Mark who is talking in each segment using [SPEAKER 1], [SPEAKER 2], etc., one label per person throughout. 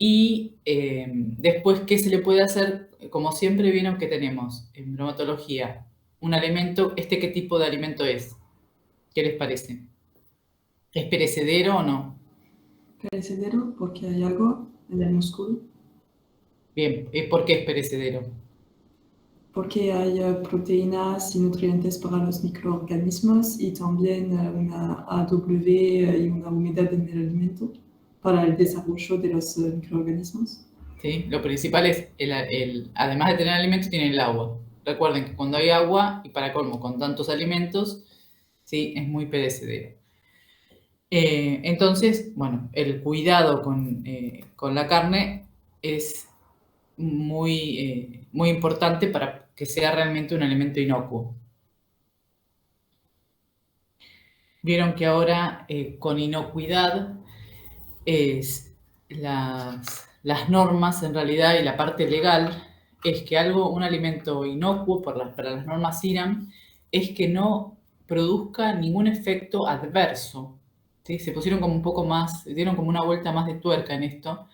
[SPEAKER 1] Y después, ¿qué se le puede hacer? Como siempre vieron que tenemos en bromatología un alimento, ¿qué tipo de alimento es? ¿Qué les parece? ¿Es perecedero o no?
[SPEAKER 2] Perecedero porque hay algo en el músculo,
[SPEAKER 1] Bien, ¿por qué es perecedero?
[SPEAKER 2] porque hay proteínas y nutrientes para los microorganismos y también una AW y una humedad en el alimento para el desarrollo de los microorganismos.
[SPEAKER 1] ¿Sí? Lo principal es, además de tener alimento, tiene el agua. Recuerden que cuando hay agua, y para colmo, con tantos alimentos, ¿sí? Es muy perecedero. Entonces, bueno, el cuidado con la carne es muy importante para que sea realmente un alimento inocuo. Vieron que ahora con inocuidad es las normas en realidad y la parte legal es que un alimento inocuo para las normas IRAM es que no produzca ningún efecto adverso. ¿Sí? Se pusieron como un poco más, dieron como una vuelta más de tuerca en esto,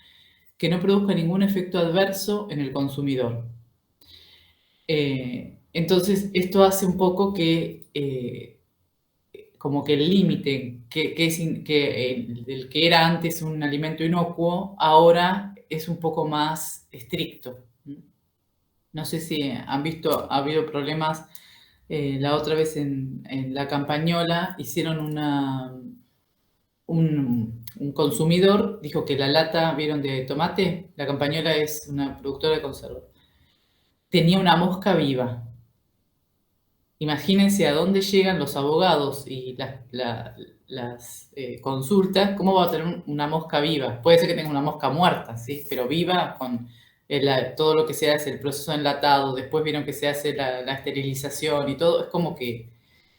[SPEAKER 1] que no produzca ningún efecto adverso en el consumidor. Entonces, esto hace un poco que como que el límite el que era antes un alimento inocuo, ahora es un poco más estricto. No sé si han visto, ha habido problemas. La otra vez en la campañola hicieron un consumidor, dijo que la lata, ¿vieron de tomate? La campañola es una productora de conserva. Tenía una mosca viva. Imagínense a dónde llegan los abogados y las consultas, cómo va a tener una mosca viva. Puede ser que tenga una mosca muerta, ¿sí? Pero viva con todo lo que se hace, el proceso de enlatado, después vieron que se hace la esterilización y todo, es como que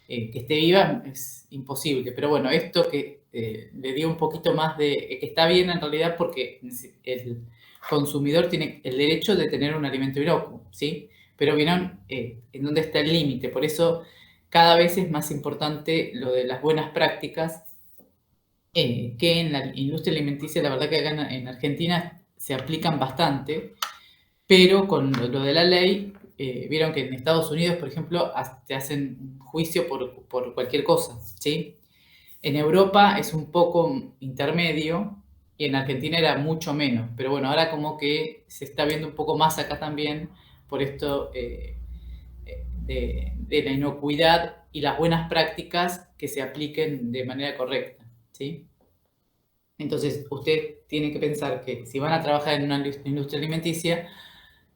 [SPEAKER 1] esté viva es imposible. Pero bueno, esto que le dio un poquito más que está bien en realidad porque el consumidor tiene el derecho de tener un alimento inocuo, ¿sí? Pero vieron en dónde está el límite. Por eso cada vez es más importante lo de las buenas prácticas, que en la industria alimenticia, la verdad que acá en Argentina se aplican bastante, pero con lo de la ley, vieron que en Estados Unidos, por ejemplo, te hacen un juicio por cualquier cosa, ¿sí? En Europa es un poco intermedio y en Argentina era mucho menos, pero bueno, ahora como que se está viendo un poco más acá también por esto de la inocuidad y las buenas prácticas que se apliquen de manera correcta, ¿sí? Entonces, usted tiene que pensar que si van a trabajar en una industria alimenticia,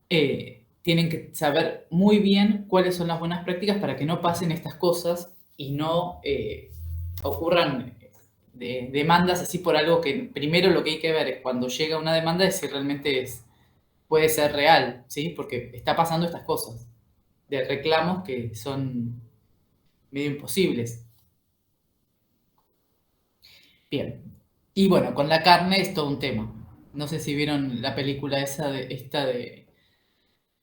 [SPEAKER 1] tienen que saber muy bien cuáles son las buenas prácticas para que no pasen estas cosas y no ocurran demandas así por algo que primero lo que hay que ver es cuando llega una demanda es si realmente puede ser real, ¿sí? Porque está pasando estas cosas de reclamos que son medio imposibles. Bien. Y bueno, con la carne es todo un tema. No sé si vieron la película esta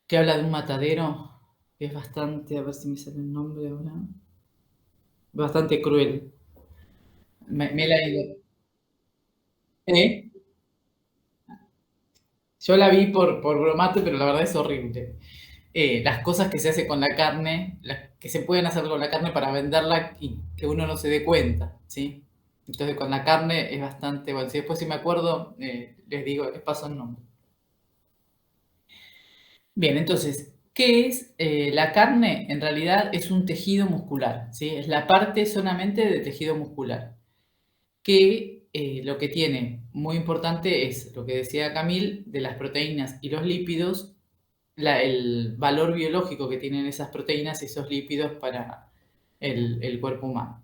[SPEAKER 1] que habla de un matadero, que es bastante, a ver si me sale el nombre ahora, bastante cruel. Me la he ido. ¿Eh? Yo la vi por bromato, pero la verdad es horrible. Las cosas que se hace con la carne, las que se pueden hacer con la carne para venderla y que uno no se dé cuenta, ¿sí? Entonces con la carne es bastante, bueno, si después si me acuerdo, les digo, les paso el nombre. Bien, entonces, ¿qué es la carne? En realidad es un tejido muscular, ¿sí? Es la parte solamente de tejido muscular, que lo que tiene muy importante es lo que decía Camil de las proteínas y los lípidos, el valor biológico que tienen esas proteínas y esos lípidos para el cuerpo humano.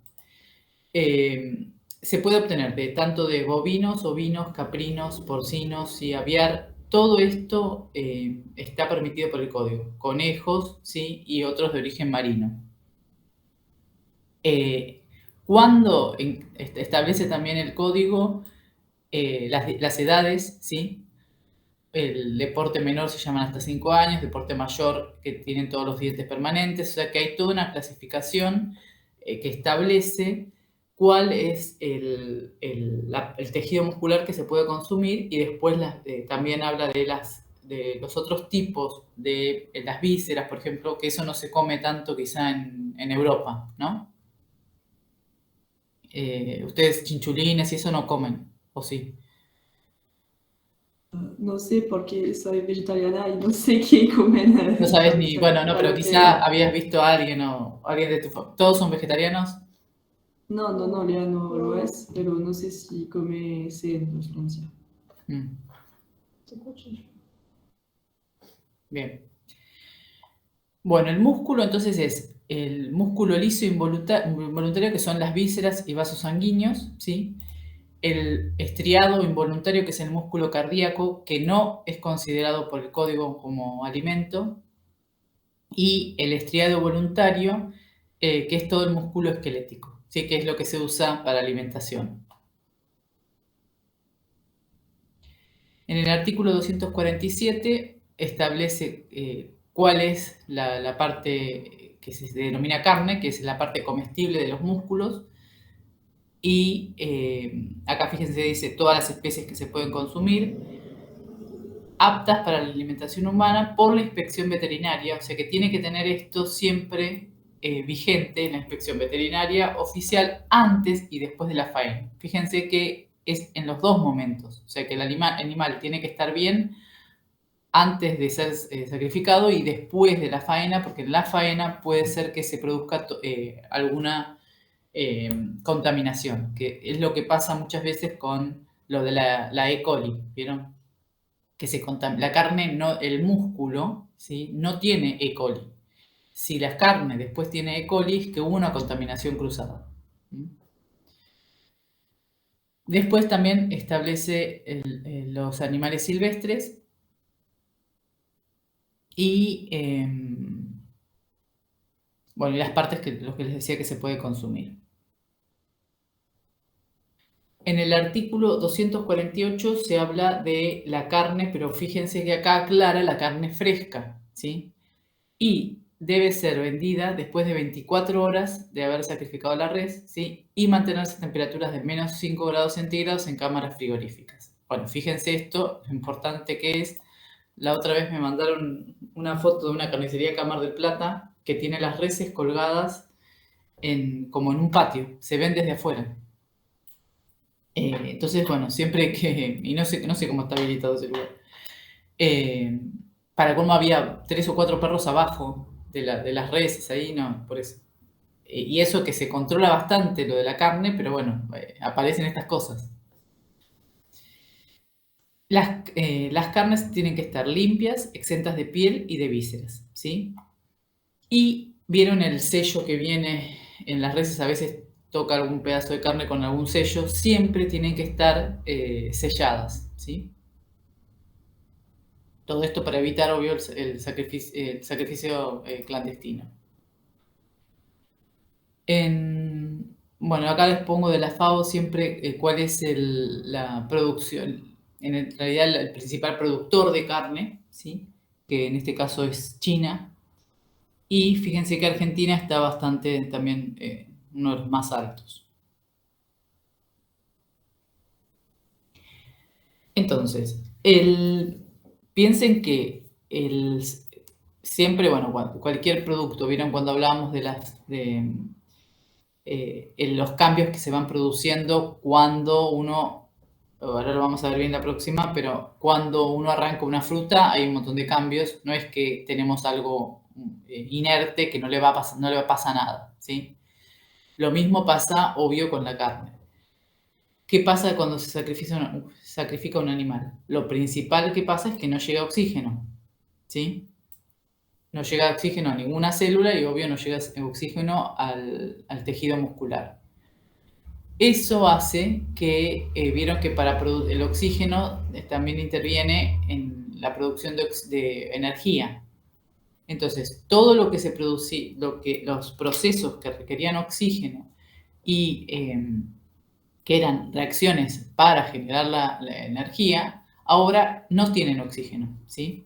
[SPEAKER 1] Se puede obtener tanto de bovinos, ovinos, caprinos, porcinos y aviar. Todo esto está permitido por el código. Conejos, ¿sí? Y otros de origen marino. Eh, cuando establece también el código las edades, ¿sí? El deporte menor se llaman hasta 5 años, deporte mayor que tienen todos los dientes permanentes, o sea que hay toda una clasificación que establece cuál es el tejido muscular que se puede consumir, y después también habla de los otros tipos de las vísceras, por ejemplo, que eso no se come tanto quizá en Europa, ¿no? Ustedes chinchulines y eso no comen, ¿o sí?
[SPEAKER 2] No sé porque soy vegetariana y no sé qué comen.
[SPEAKER 1] No sabes ni,
[SPEAKER 2] Entonces,
[SPEAKER 1] bueno, no, pero
[SPEAKER 2] claro
[SPEAKER 1] quizá
[SPEAKER 2] que
[SPEAKER 1] habías visto a alguien o alguien de tu familia. ¿Todos son vegetarianos?
[SPEAKER 2] no, Lea no lo es, pero no sé si come en Francia.
[SPEAKER 1] Mm, bien. Bueno, el músculo entonces es el músculo liso involuntario, que son las vísceras y vasos sanguíneos, ¿sí? El estriado involuntario, que es el músculo cardíaco, que no es considerado por el código como alimento, y el estriado voluntario, que es todo el músculo esquelético, ¿sí? Que es lo que se usa para alimentación. En el artículo 247 establece cuál es la parte que se denomina carne, que es la parte comestible de los músculos, y acá fíjense, dice todas las especies que se pueden consumir, aptas para la alimentación humana por la inspección veterinaria, o sea que tiene que tener esto siempre vigente en la inspección veterinaria oficial antes y después de la faena. Fíjense que es en los dos momentos, o sea que el animal tiene que estar bien antes de ser sacrificado y después de la faena, porque en la faena puede ser que se produzca alguna contaminación, que es lo que pasa muchas veces con lo de la E. coli, ¿vieron? Que la carne, no, el músculo, ¿sí? No tiene E. coli. Si la carne después tiene E. coli, es que hubo una contaminación cruzada. Después también establece los animales silvestres y, bueno, y las partes lo que les decía que se puede consumir. En el artículo 248 se habla de la carne, pero fíjense que acá aclara la carne fresca, ¿sí? Y debe ser vendida después de 24 horas de haber sacrificado la res, ¿sí? Y mantenerse a temperaturas de menos 5 grados centígrados en cámaras frigoríficas. Bueno, fíjense esto, lo importante que es. La otra vez me mandaron una foto de una carnicería acá en Mar del Plata que tiene las reses colgadas como en un patio, se ven desde afuera. Entonces, bueno, siempre que, y no sé cómo está habilitado ese lugar, eh, para cómo había 3 o 4 perros abajo de las reses ahí, no, por eso. Y eso que se controla bastante lo de la carne, pero bueno, aparecen estas cosas. Las carnes tienen que estar limpias, exentas de piel y de vísceras, ¿sí? Y vieron el sello que viene en las reses, a veces toca algún pedazo de carne con algún sello, siempre tienen que estar selladas, ¿sí? Todo esto para evitar, obvio, el sacrificio clandestino. Bueno, acá les pongo de la FAO siempre cuál es la producción, en realidad el principal productor de carne, ¿sí? Que en este caso es China. Y fíjense que Argentina está bastante también uno de los más altos. Entonces, piensen que siempre, bueno, cualquier producto, ¿vieron cuando hablábamos de los cambios que se van produciendo cuando uno, ahora lo vamos a ver bien la próxima, pero cuando uno arranca una fruta hay un montón de cambios, no es que tenemos algo inerte que no le va a pasar nada, ¿sí? Lo mismo pasa, obvio, con la carne. ¿Qué pasa cuando se sacrifica un animal? Lo principal que pasa es que no llega oxígeno, ¿sí? No llega oxígeno a ninguna célula y obvio no llega oxígeno al tejido muscular. Eso hace que, vieron que para el oxígeno también interviene en la producción de energía. Entonces, todo lo que se produce, los procesos que requerían oxígeno y que eran reacciones para generar la energía, ahora no tienen oxígeno, ¿sí?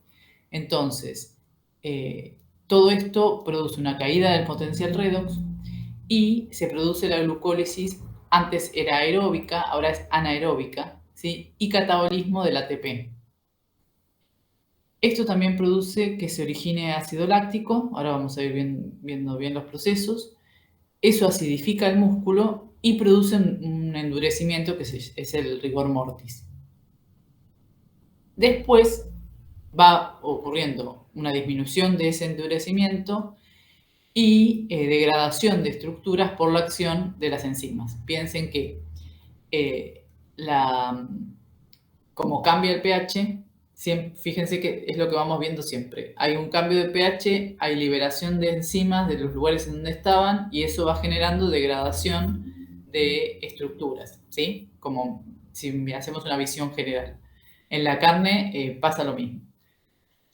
[SPEAKER 1] Entonces, todo esto produce una caída del potencial redox y se produce la glucólisis antes era aeróbica, ahora es anaeróbica, ¿sí? Y catabolismo del ATP. Esto también produce que se origine ácido láctico, ahora vamos a ir viendo bien los procesos. Eso acidifica el músculo y produce un endurecimiento que es el rigor mortis. Después va ocurriendo una disminución de ese endurecimiento y degradación de estructuras por la acción de las enzimas. Piensen que como cambia el pH, fíjense que es lo que vamos viendo siempre. Hay un cambio de pH, hay liberación de enzimas de los lugares en donde estaban y eso va generando degradación de estructuras, ¿sí? Como si hacemos una visión general. En la carne pasa lo mismo.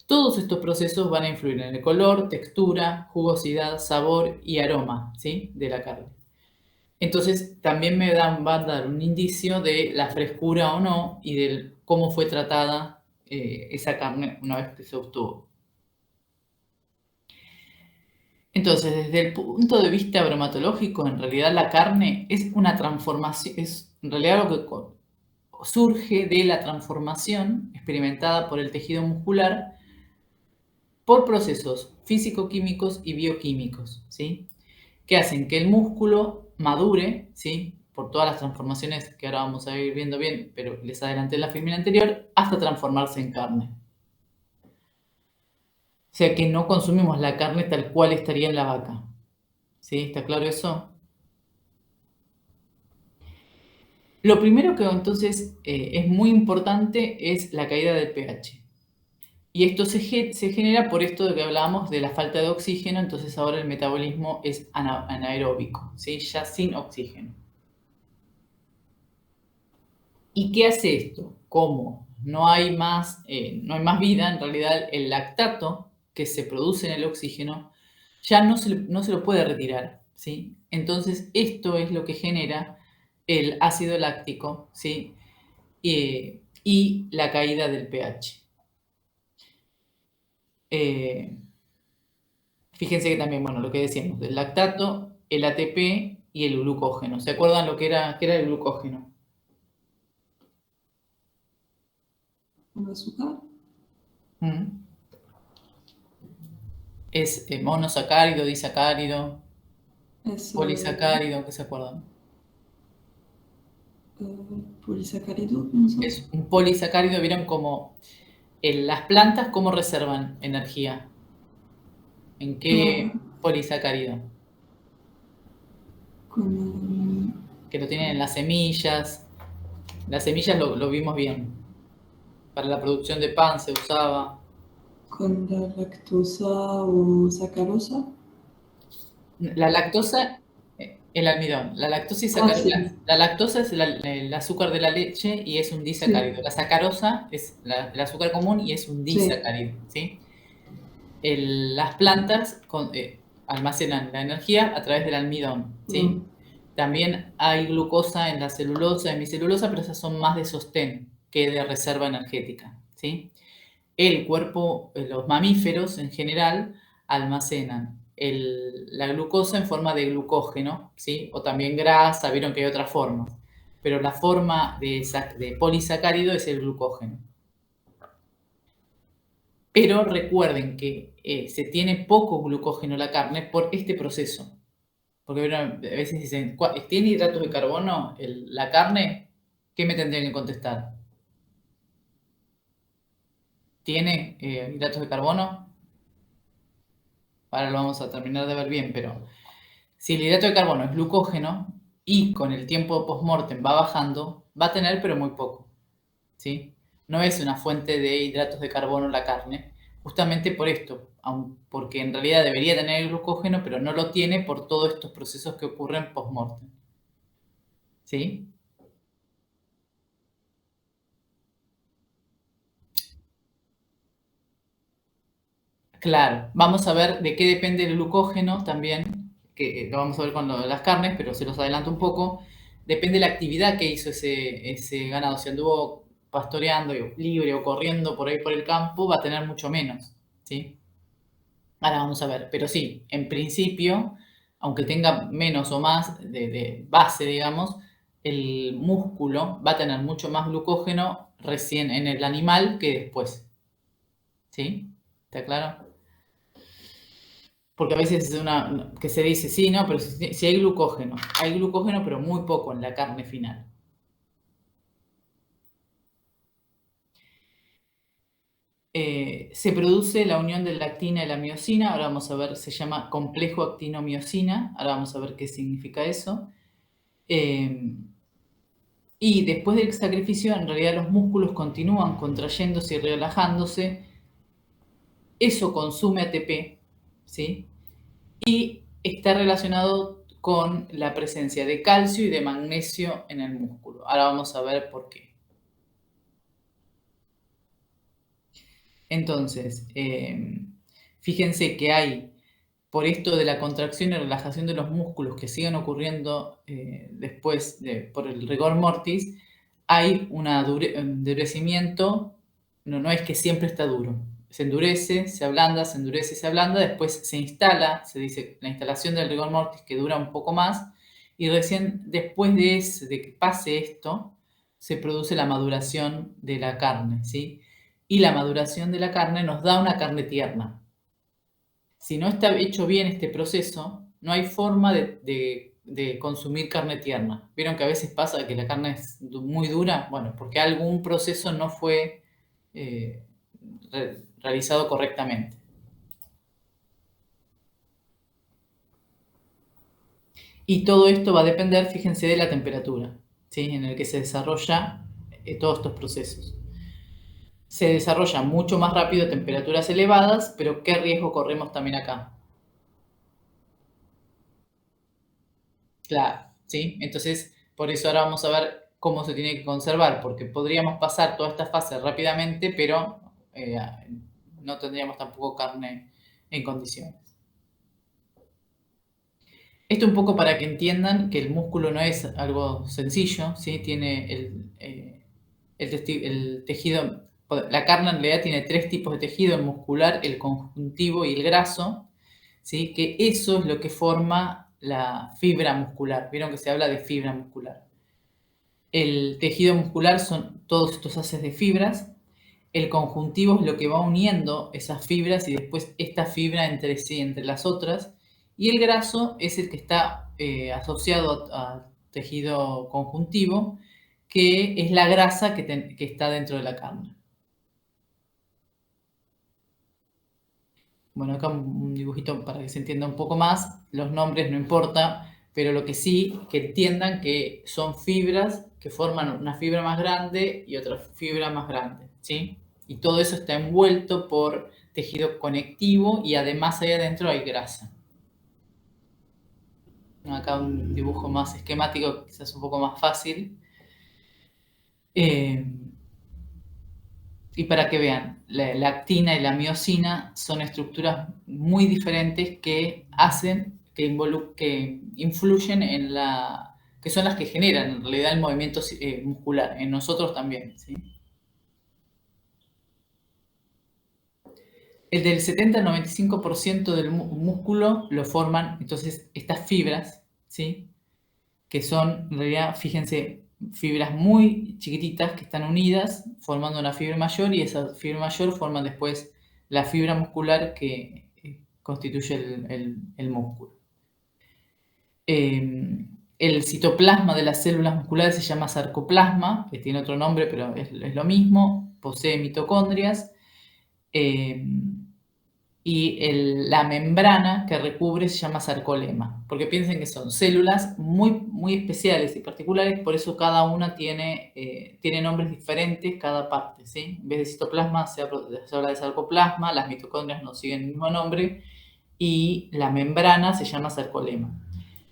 [SPEAKER 1] Todos estos procesos van a influir en el color, textura, jugosidad, sabor y aroma, ¿sí? De la carne. Entonces, también va a dar un indicio de la frescura o no y de cómo fue tratada esa carne una vez que se obtuvo. Entonces, desde el punto de vista bromatológico, en realidad la carne es una transformación, es en realidad lo que surge de la transformación experimentada por el tejido muscular por procesos físico-químicos y bioquímicos, ¿sí? Que hacen que el músculo madure, ¿sí? Por todas las transformaciones que ahora vamos a ir viendo bien, pero les adelanté en la filmina anterior, hasta transformarse en carne. O sea que no consumimos la carne tal cual estaría en la vaca. ¿Sí? ¿Está claro eso? Lo primero que entonces es muy importante es la caída del pH. Y esto se genera por esto de que hablábamos de la falta de oxígeno, entonces ahora el metabolismo es anaeróbico, ¿sí? Ya sin oxígeno. ¿Y qué hace esto? Como no hay más vida, en realidad el lactato que se produce en el oxígeno ya no se lo puede retirar, ¿sí? Entonces esto es lo que genera el ácido láctico, ¿sí? Y la caída del pH. Fíjense que también, bueno, lo que decíamos, del lactato, el ATP y el glucógeno. ¿Se acuerdan lo que era el glucógeno?
[SPEAKER 2] ¿Un azúcar?
[SPEAKER 1] Es monosacárido, disacárido,
[SPEAKER 2] Es
[SPEAKER 1] polisacárido, ¿qué se acuerdan?
[SPEAKER 2] polisacárido, no sé.
[SPEAKER 1] Es un polisacárido, vieron como las plantas cómo reservan energía. ¿En qué polisacárido? Que lo tienen en las semillas. Las semillas lo vimos bien. Para la producción de pan se usaba.
[SPEAKER 2] ¿Con la lactosa o sacarosa?
[SPEAKER 1] La lactosa, el almidón. La lactosa y
[SPEAKER 2] Ah,
[SPEAKER 1] sacarosa.
[SPEAKER 2] sí.
[SPEAKER 1] La lactosa es el azúcar de la leche y es un disacárido.
[SPEAKER 2] Sí.
[SPEAKER 1] La sacarosa es el azúcar común y es un
[SPEAKER 2] Sí.
[SPEAKER 1] disacárido, ¿sí? Las plantas almacenan la energía a través del almidón, ¿sí? También hay glucosa en la celulosa, hemicelulosa, pero esas son más de sostén que de reserva energética, ¿sí? El cuerpo, los mamíferos en general, almacenan la glucosa en forma de glucógeno, ¿sí? O también grasa, vieron que hay otras formas. Pero la forma de polisacárido es el glucógeno. Pero recuerden que se tiene poco glucógeno en la carne por este proceso. Porque a veces dicen, ¿tiene hidratos de carbono la carne? ¿Qué me tendrían que contestar? ¿Tiene hidratos de carbono? Ahora lo vamos a terminar de ver bien, pero si el hidrato de carbono es glucógeno y con el tiempo post-mortem va bajando, va a tener pero muy poco, ¿sí? No es una fuente de hidratos de carbono la carne, justamente por esto, porque en realidad debería tener el glucógeno, pero no lo tiene por todos estos procesos que ocurren post-mortem, ¿sí? Claro, vamos a ver de qué depende el glucógeno también, que lo vamos a ver con las carnes, pero se los adelanto un poco. Depende de la actividad que hizo ese ganado. Si anduvo pastoreando libre o corriendo por ahí por el campo, va a tener mucho menos, ¿sí? Ahora vamos a ver, pero sí, en principio, aunque tenga menos o más de base, digamos, el músculo va a tener mucho más glucógeno recién en el animal que después. ¿Sí? ¿Está claro? Porque a veces es que se dice, sí, no, pero si hay glucógeno, pero muy poco en la carne final. Se produce la unión de la actina y la miosina, ahora vamos a ver, se llama complejo actino-miosina, ahora vamos a ver qué significa eso. Y después del sacrificio, en realidad los músculos continúan contrayéndose y relajándose, eso consume ATP, ¿sí? Y está relacionado con la presencia de calcio y de magnesio en el músculo. Ahora vamos a ver por qué. Entonces, fíjense que hay, por esto de la contracción y relajación de los músculos que siguen ocurriendo después por el rigor mortis, hay un endurecimiento, no es que siempre está duro, se endurece, se ablanda, se endurece, se ablanda, después se instala, se dice la instalación del rigor mortis que dura un poco más, y recién después de que pase esto, se produce la maduración de la carne, ¿sí? Y la maduración de la carne nos da una carne tierna. Si no está hecho bien este proceso, no hay forma de consumir carne tierna. ¿Vieron que a veces pasa que la carne es muy dura? Bueno, porque algún proceso no fue realizado correctamente. Y todo esto va a depender, fíjense, de la temperatura, ¿sí? En el que se desarrolla todos estos procesos. Se desarrolla mucho más rápido a temperaturas elevadas, pero ¿qué riesgo corremos también acá? Claro, ¿sí? Entonces, por eso ahora vamos a ver cómo se tiene que conservar, porque podríamos pasar toda esta fase rápidamente, pero no tendríamos tampoco carne en condiciones. Esto un poco para que entiendan que el músculo no es algo sencillo, ¿sí? Tiene el tejido, la carne en realidad tiene 3 tipos de tejido, el muscular, el conjuntivo y el graso, ¿sí? Que eso es lo que forma la fibra muscular. Vieron que se habla de fibra muscular. El tejido muscular son todos estos haces de fibras. El conjuntivo es lo que va uniendo esas fibras y después esta fibra entre sí, entre las otras. Y el graso es el que está asociado al tejido conjuntivo, que es la grasa que está dentro de la carne. Bueno, acá un dibujito para que se entienda un poco más. Los nombres no importa, pero lo que sí, que entiendan que son fibras que forman una fibra más grande y otra fibra más grande, ¿sí? Y todo eso está envuelto por tejido conectivo y además ahí adentro hay grasa. Acá un dibujo más esquemático, quizás un poco más fácil. Y para que vean, la actina y la miosina son estructuras muy diferentes que hacen, que influyen en que son las que generan en realidad el movimiento muscular, en nosotros también, ¿sí? El del 70 al 95% del músculo lo forman entonces estas fibras, ¿sí? Que son, en realidad, fíjense, fibras muy chiquititas que están unidas formando una fibra mayor y esa fibra mayor forman después la fibra muscular que constituye el músculo. El citoplasma de las células musculares se llama sarcoplasma, que tiene otro nombre, pero es lo mismo, posee mitocondrias. Y la membrana que recubre se llama sarcolema, porque piensen que son células muy, muy especiales y particulares, por eso cada una tiene nombres diferentes, cada parte, ¿sí? En vez de citoplasma se habla de sarcoplasma, las mitocondrias no siguen el mismo nombre, y la membrana se llama sarcolema.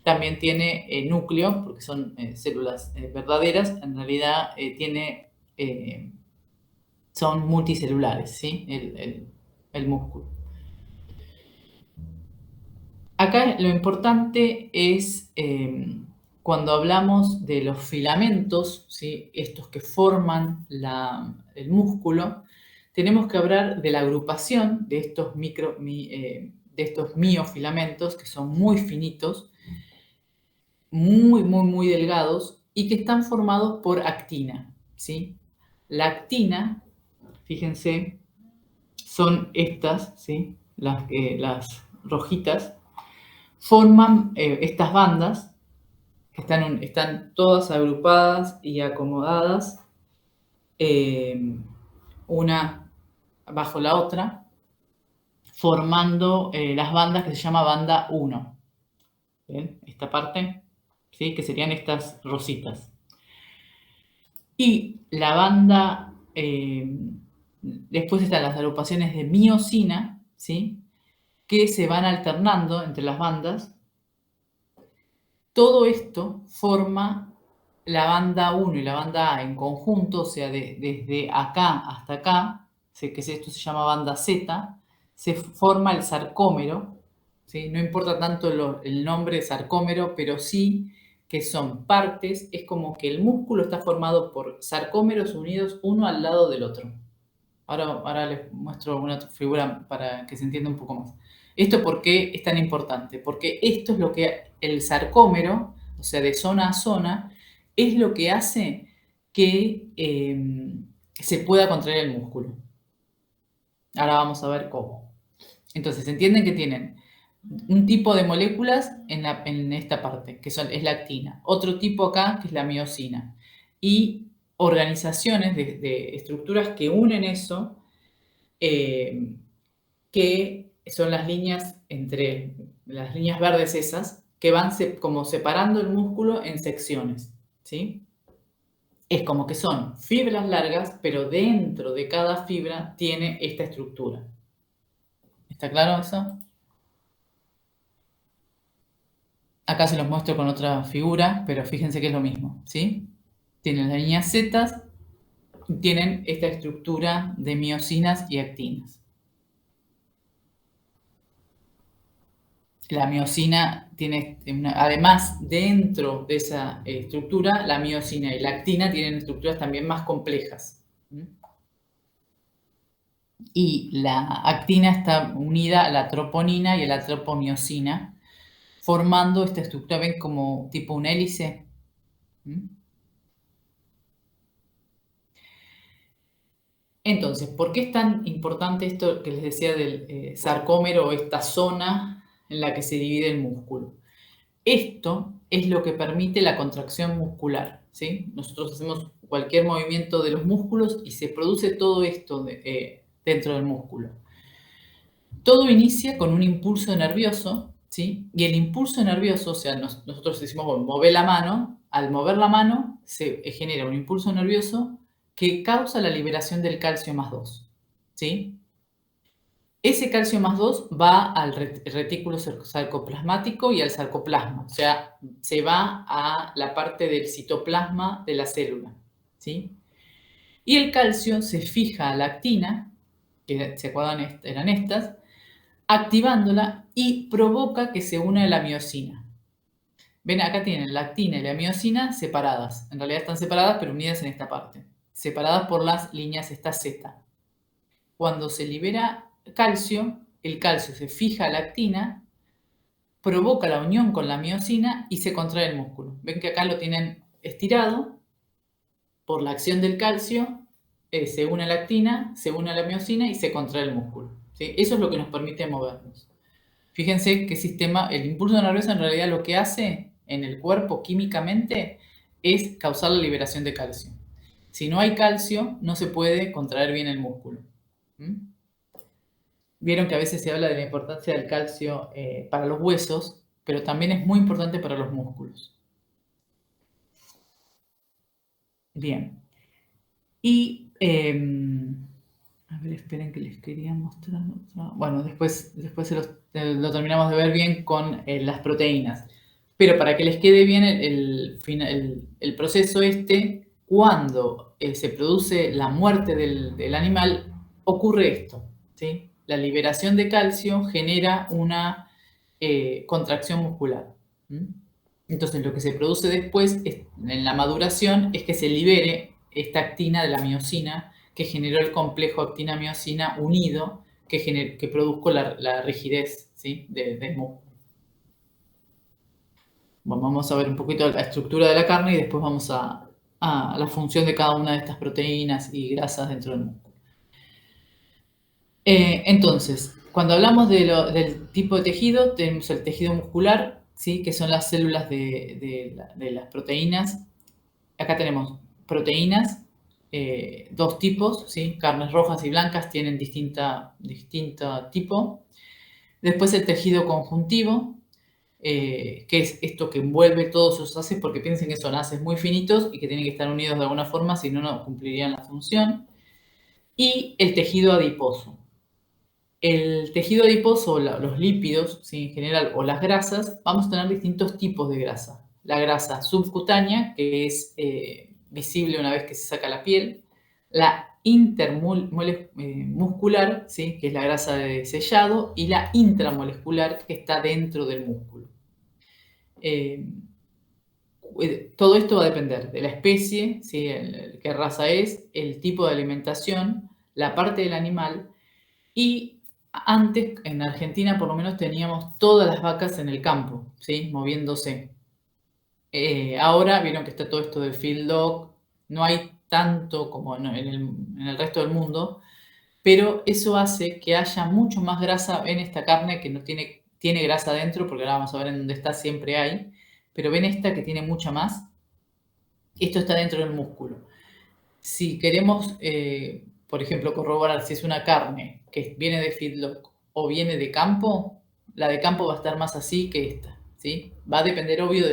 [SPEAKER 1] También tiene núcleo, porque son células verdaderas, en realidad son multicelulares, ¿sí? El músculo. Acá lo importante es cuando hablamos de los filamentos, ¿sí? Estos que forman el músculo, tenemos que hablar de la agrupación de estos estos miofilamentos que son muy finitos, muy, muy, muy delgados y que están formados por actina, ¿sí? La actina, fíjense, son estas, ¿sí? Las rojitas, forman estas bandas que están todas agrupadas y acomodadas, una bajo la otra, formando las bandas que se llama banda 1. ¿Ven? Esta parte, ¿sí? Que serían estas rositas. Y la banda, después están las agrupaciones de miosina, ¿sí? Que se van alternando entre las bandas. Todo esto forma la banda 1 y la banda A en conjunto, o sea, desde acá hasta acá, que esto se llama banda Z, se forma el sarcómero, ¿sí? No importa tanto el nombre de sarcómero, pero sí que son partes, es como que el músculo está formado por sarcómeros unidos uno al lado del otro. Ahora les muestro una figura para que se entienda un poco más. ¿Esto por qué es tan importante? Porque esto es lo que el sarcómero, o sea, de zona a zona, es lo que hace que se pueda contraer el músculo. Ahora vamos a ver cómo. Entonces, entienden que tienen un tipo de moléculas en esta parte, que es la actina. Otro tipo acá, que es la miosina. Y organizaciones de estructuras que unen eso, que son las líneas las líneas verdes esas, que van como separando el músculo en secciones, ¿sí? Es como que son fibras largas, pero dentro de cada fibra tiene esta estructura. ¿Está claro eso? Acá se los muestro con otra figura, pero fíjense que es lo mismo, ¿sí? Tienen las líneas Z, tienen esta estructura de miosinas y actinas. La miosina tiene, además, dentro de esa estructura, la miosina y la actina tienen estructuras también más complejas. Y la actina está unida a la troponina y a la tropomiosina, formando esta estructura, ¿ven? Como tipo un hélice. Entonces, ¿por qué es tan importante esto que les decía del sarcómero o esta zona en la que se divide el músculo? Esto es lo que permite la contracción muscular, ¿sí? Nosotros hacemos cualquier movimiento de los músculos y se produce todo esto dentro del músculo. Todo inicia con un impulso nervioso, ¿sí? Y el impulso nervioso, o sea, nosotros decimos, bueno, mover la mano, al mover la mano se genera un impulso nervioso que causa la liberación del calcio más 2, ¿sí? Ese calcio más 2 va al retículo sarcoplasmático y al sarcoplasma, o sea, se va a la parte del citoplasma de la célula, ¿sí? Y el calcio se fija a la actina, que se acuerdan eran estas, activándola y provoca que se una a la miosina. Ven, acá tienen la actina y la miosina separadas. En realidad están separadas, pero unidas en esta parte. Separadas por las líneas esta Z. Cuando se libera calcio, el calcio se fija a la actina, provoca la unión con la miosina y se contrae el músculo. Ven que acá lo tienen estirado por la acción del calcio, se une a la actina, se une a la miosina y se contrae el músculo, ¿sí? Eso es lo que nos permite movernos. Fíjense qué sistema, el impulso nervioso en realidad lo que hace en el cuerpo químicamente es causar la liberación de calcio. Si no hay calcio, no se puede contraer bien el músculo. Vieron que a veces se habla de la importancia del calcio para los huesos, pero también es muy importante para los músculos. Bien. Y, a ver, esperen que les quería mostrar otra. Bueno, después lo terminamos de ver bien con las proteínas. Pero para que les quede bien el proceso cuando se produce la muerte del animal, ocurre esto, ¿sí? La liberación de calcio genera una contracción muscular. Entonces, lo que se produce después, en la maduración, es que se libere esta actina de la miosina que generó el complejo actina-miosina unido, que produzca la rigidez, ¿sí? del músculo. Bueno, vamos a ver un poquito la estructura de la carne y después vamos a la función de cada una de estas proteínas y grasas dentro del músculo. Entonces, cuando hablamos del tipo de tejido, tenemos el tejido muscular, ¿sí? Que son las células de las proteínas. Acá tenemos proteínas, dos tipos, ¿sí? Carnes rojas y blancas tienen distinto tipo. Después el tejido conjuntivo, que es esto que envuelve todos sus haces, porque piensen que son haces muy finitos y que tienen que estar unidos de alguna forma, si no, no cumplirían la función. Y el tejido adiposo. El tejido adiposo, los lípidos, ¿sí? En general, o las grasas, vamos a tener distintos tipos de grasa. La grasa subcutánea, que es visible una vez que se saca la piel. La intermuscular, ¿sí? Que es la grasa de sellado. Y la intramolecular, que está dentro del músculo. Todo esto va a depender de la especie, ¿sí? Qué raza es, el tipo de alimentación, la parte del animal. Y antes, en Argentina, por lo menos, teníamos todas las vacas en el campo, ¿sí? Moviéndose. Ahora vieron que está todo esto del feedlot, no hay tanto como en el resto del mundo, pero eso hace que haya mucho más grasa en esta carne que no tiene grasa dentro, porque ahora vamos a ver en dónde está, siempre hay, pero ven esta que tiene mucha más. Esto está dentro del músculo. Si queremos, por ejemplo, corroborar si es una carne que viene de feedlot o viene de campo, la de campo va a estar más así que esta, ¿sí? Va a depender, obvio,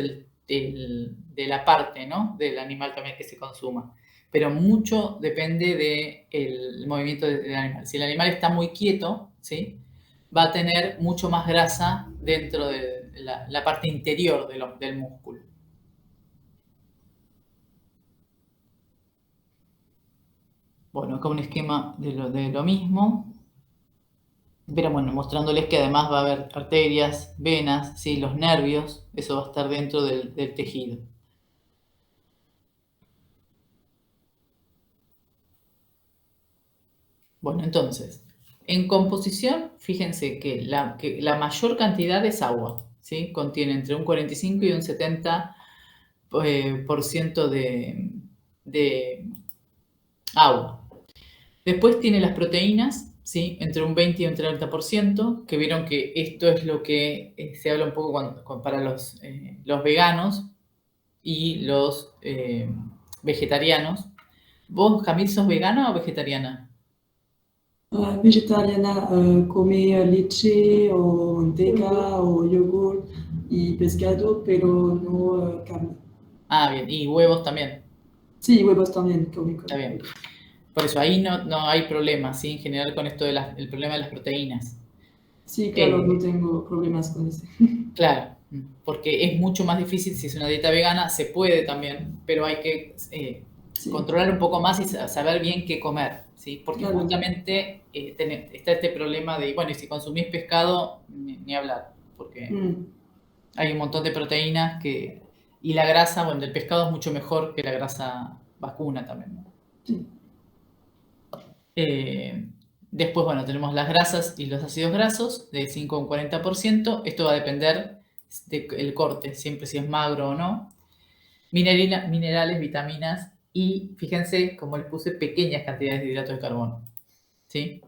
[SPEAKER 1] de la parte, ¿no? Del animal también que se consuma. Pero mucho depende del movimiento del animal. Si el animal está muy quieto, ¿sí? Va a tener mucho más grasa dentro de la parte interior del músculo. Bueno, acá un esquema de lo mismo. Pero bueno, mostrándoles que además va a haber arterias, venas, ¿sí? Los nervios, eso va a estar dentro del tejido. Bueno, entonces, en composición, fíjense que la mayor cantidad es agua, ¿sí? Contiene entre un 45 y un 70 por ciento de agua. Después tiene las proteínas, ¿sí? Entre un 20 y un 30%, que vieron que esto es lo que se habla un poco para los veganos y los vegetarianos. ¿Vos, Camil, sos vegana o vegetariana?
[SPEAKER 2] Vegetariana, come leche o manteca o yogur y pescado, pero no carne.
[SPEAKER 1] Ah, bien. ¿Y huevos también?
[SPEAKER 2] Sí, huevos también come.
[SPEAKER 1] Está bien. Por eso ahí no hay problema, ¿sí? En general con esto del problema de las proteínas.
[SPEAKER 2] Sí, claro, no tengo problemas con eso.
[SPEAKER 1] Claro, porque es mucho más difícil si es una dieta vegana, se puede también, pero hay que
[SPEAKER 2] Sí,
[SPEAKER 1] controlar un poco más y saber bien qué comer, ¿sí? Porque
[SPEAKER 2] claro.
[SPEAKER 1] justamente está este problema de, bueno, y si consumís pescado, ni hablar, porque hay un montón de proteínas y la grasa, bueno, del pescado es mucho mejor que la grasa vacuna también, ¿no?
[SPEAKER 2] Sí.
[SPEAKER 1] Después, bueno, tenemos las grasas y los ácidos grasos de 5 a un 40%. Esto va a depender del corte, siempre si es magro o no. Minerales, vitaminas y, fíjense, como les puse, pequeñas cantidades de hidratos de carbono, ¿sí?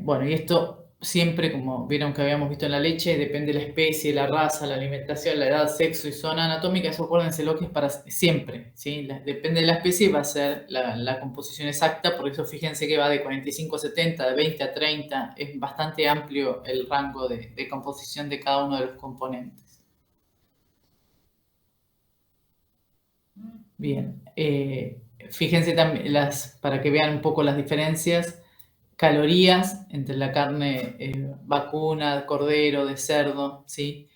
[SPEAKER 1] Bueno, y esto siempre, como vieron que habíamos visto en la leche, depende de la especie, la raza, la alimentación, la edad, sexo y zona anatómica. Eso acuérdense lo que es para siempre, ¿sí? Depende de la especie, va a ser la composición exacta. Por eso fíjense que va de 45 a 70, de 20 a 30. Es bastante amplio el rango de composición de cada uno de los componentes. Bien, fíjense también, para que vean un poco las diferencias, calorías entre la carne vacuna, cordero, de cerdo, ¿sí?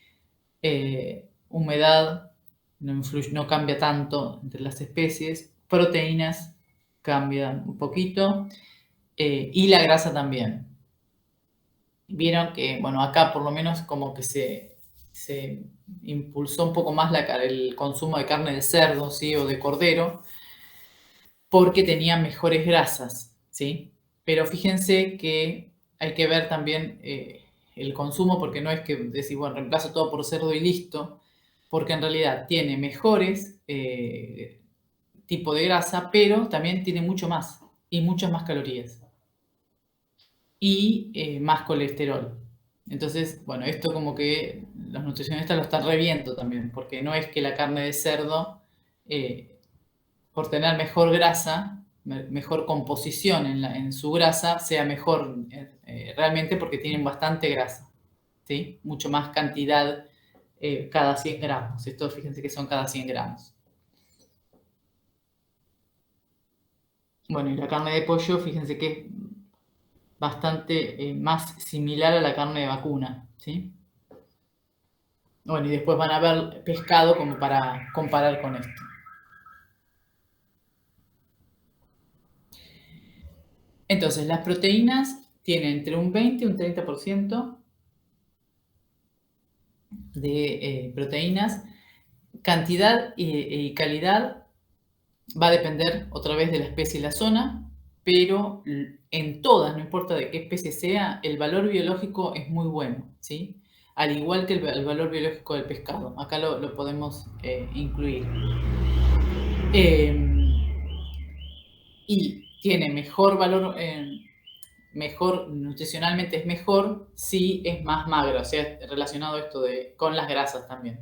[SPEAKER 1] Humedad no cambia tanto entre las especies, proteínas cambian un poquito y la grasa también. Vieron que, bueno, acá por lo menos como que se impulsó un poco más el consumo de carne de cerdo, ¿sí? O de cordero, porque tenía mejores grasas, ¿sí? Pero fíjense que hay que ver también el consumo, porque no es que decir, bueno, reemplazo todo por cerdo y listo, porque en realidad tiene mejores tipo de grasa, pero también tiene mucho más y muchas más calorías y más colesterol. Entonces, bueno, esto como que los nutricionistas lo están reviendo también, porque no es que la carne de cerdo, eh, por tener mejor grasa, mejor composición en su grasa, sea mejor realmente porque tienen bastante grasa, ¿sí? Mucho más cantidad cada 100 gramos. Esto fíjense que son cada 100 gramos. Bueno, y la carne de pollo, fíjense que es bastante más similar a la carne de vacuna, ¿sí? Bueno, y después van a ver pescado como para comparar con esto. Entonces, las proteínas tienen entre un 20 y un 30% de proteínas. Cantidad y calidad va a depender otra vez de la especie y la zona, pero en todas, no importa de qué especie sea, el valor biológico es muy bueno, ¿sí? Al igual que el valor biológico del pescado. Acá lo podemos incluir. Y tiene mejor valor, mejor, nutricionalmente es mejor si es más magro, o sea, relacionado esto con las grasas también.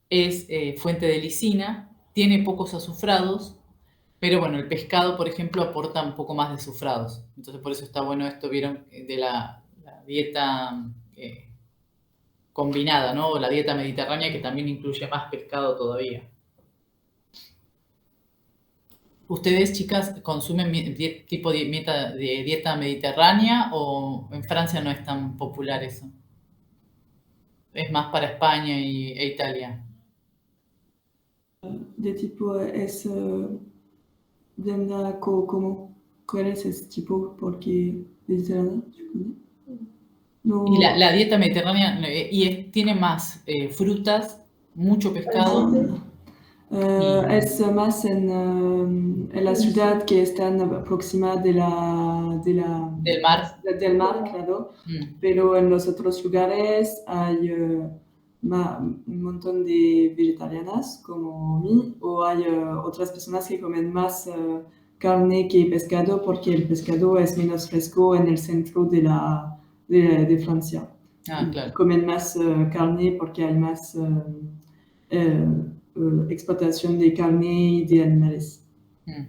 [SPEAKER 1] Es fuente de lisina, tiene pocos azufrados, pero bueno, el pescado, por ejemplo, aporta un poco más de azufrados. Entonces, por eso está bueno esto, vieron, de la dieta combinada, ¿no? O la dieta mediterránea, que también incluye más pescado todavía. ¿Ustedes, chicas, consumen tipo de dieta mediterránea o en Francia no es tan popular eso? Es más para España e Italia.
[SPEAKER 2] De tipo es venda como ¿cuál es ese tipo? Porque mediterráneo, ¿tu connais?
[SPEAKER 1] Y
[SPEAKER 2] No,
[SPEAKER 1] la dieta mediterránea tiene más frutas, mucho pescado y
[SPEAKER 2] es más en la ciudad que están próxima
[SPEAKER 1] del mar.
[SPEAKER 2] del mar, claro,
[SPEAKER 1] Mm,
[SPEAKER 2] pero en los otros lugares hay un montón de vegetarianas como mí, o hay otras personas que comen más carne que pescado porque el pescado es menos fresco en el centro de Francia.
[SPEAKER 1] Ah,
[SPEAKER 2] Y
[SPEAKER 1] claro.
[SPEAKER 2] comen más carne porque hay más eh, explotación de carne y de animales.
[SPEAKER 1] Mm,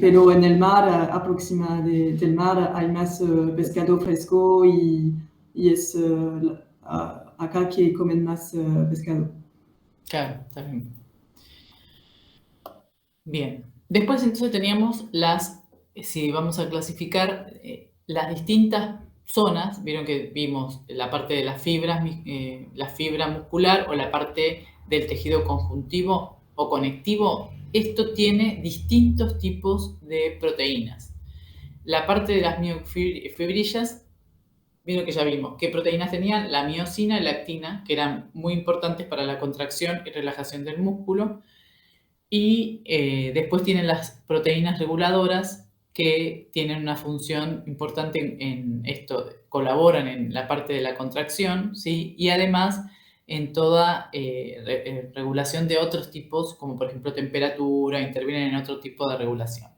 [SPEAKER 2] Pero en el mar, aproxima del mar, hay más pescado fresco y es acá que comen más pescado.
[SPEAKER 1] claro, está bien. Bien. Después entonces teníamos si vamos a clasificar las distintas zonas, vieron que vimos la parte de las fibras, la fibra muscular o la parte del tejido conjuntivo o conectivo. Esto tiene distintos tipos de proteínas. La parte de las miofibrillas, vieron que ya vimos qué proteínas tenían, la miosina y la actina, que eran muy importantes para la contracción y relajación del músculo. Y después tienen las proteínas reguladoras que tienen una función importante en esto, colaboran en la parte de la contracción, ¿sí? Y además en toda regulación de otros tipos, como por ejemplo temperatura, intervienen en otro tipo de regulación.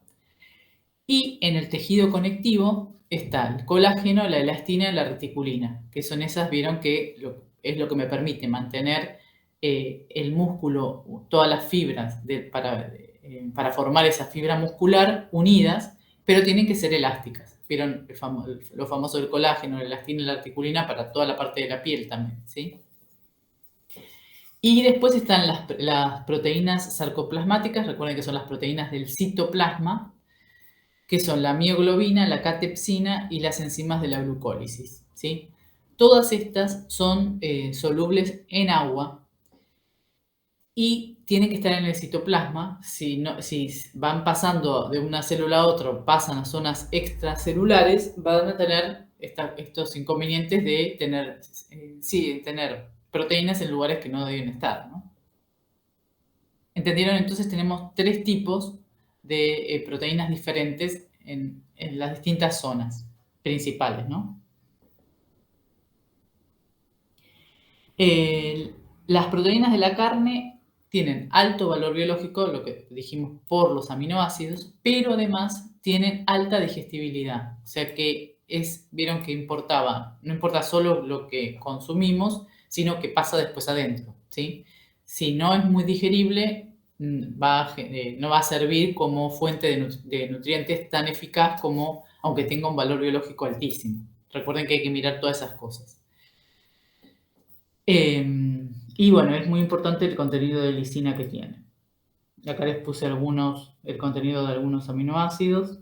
[SPEAKER 1] Y en el tejido conectivo está el colágeno, la elastina y la reticulina, que son esas, vieron que es lo que me permite mantener el músculo, todas las fibras para formar esa fibra muscular unidas, pero tienen que ser elásticas. Vieron lo famoso del colágeno, la elastina y la reticulina para toda la parte de la piel también, ¿sí? Y después están las proteínas sarcoplasmáticas, recuerden que son las proteínas del citoplasma, que son la mioglobina, la catepsina y las enzimas de la glucólisis, ¿sí? Todas estas son solubles en agua y tienen que estar en el citoplasma. Si van pasando de una célula a otra, pasan a zonas extracelulares, van a tener estos inconvenientes de tener proteínas en lugares que no deben estar, ¿no? ¿Entendieron? Entonces tenemos tres tipos de proteínas diferentes en las distintas zonas principales, ¿no? Las proteínas de la carne tienen alto valor biológico, lo que dijimos por los aminoácidos, pero además tienen alta digestibilidad. O sea que vieron que no importa solo lo que consumimos, sino que pasa después adentro, ¿sí? Si no es muy digerible, no va a servir como fuente de nutrientes tan eficaz como aunque tenga un valor biológico altísimo. Recuerden que hay que mirar todas esas cosas. Y bueno, es muy importante el contenido de lisina que tiene. Acá les puse el contenido de algunos aminoácidos.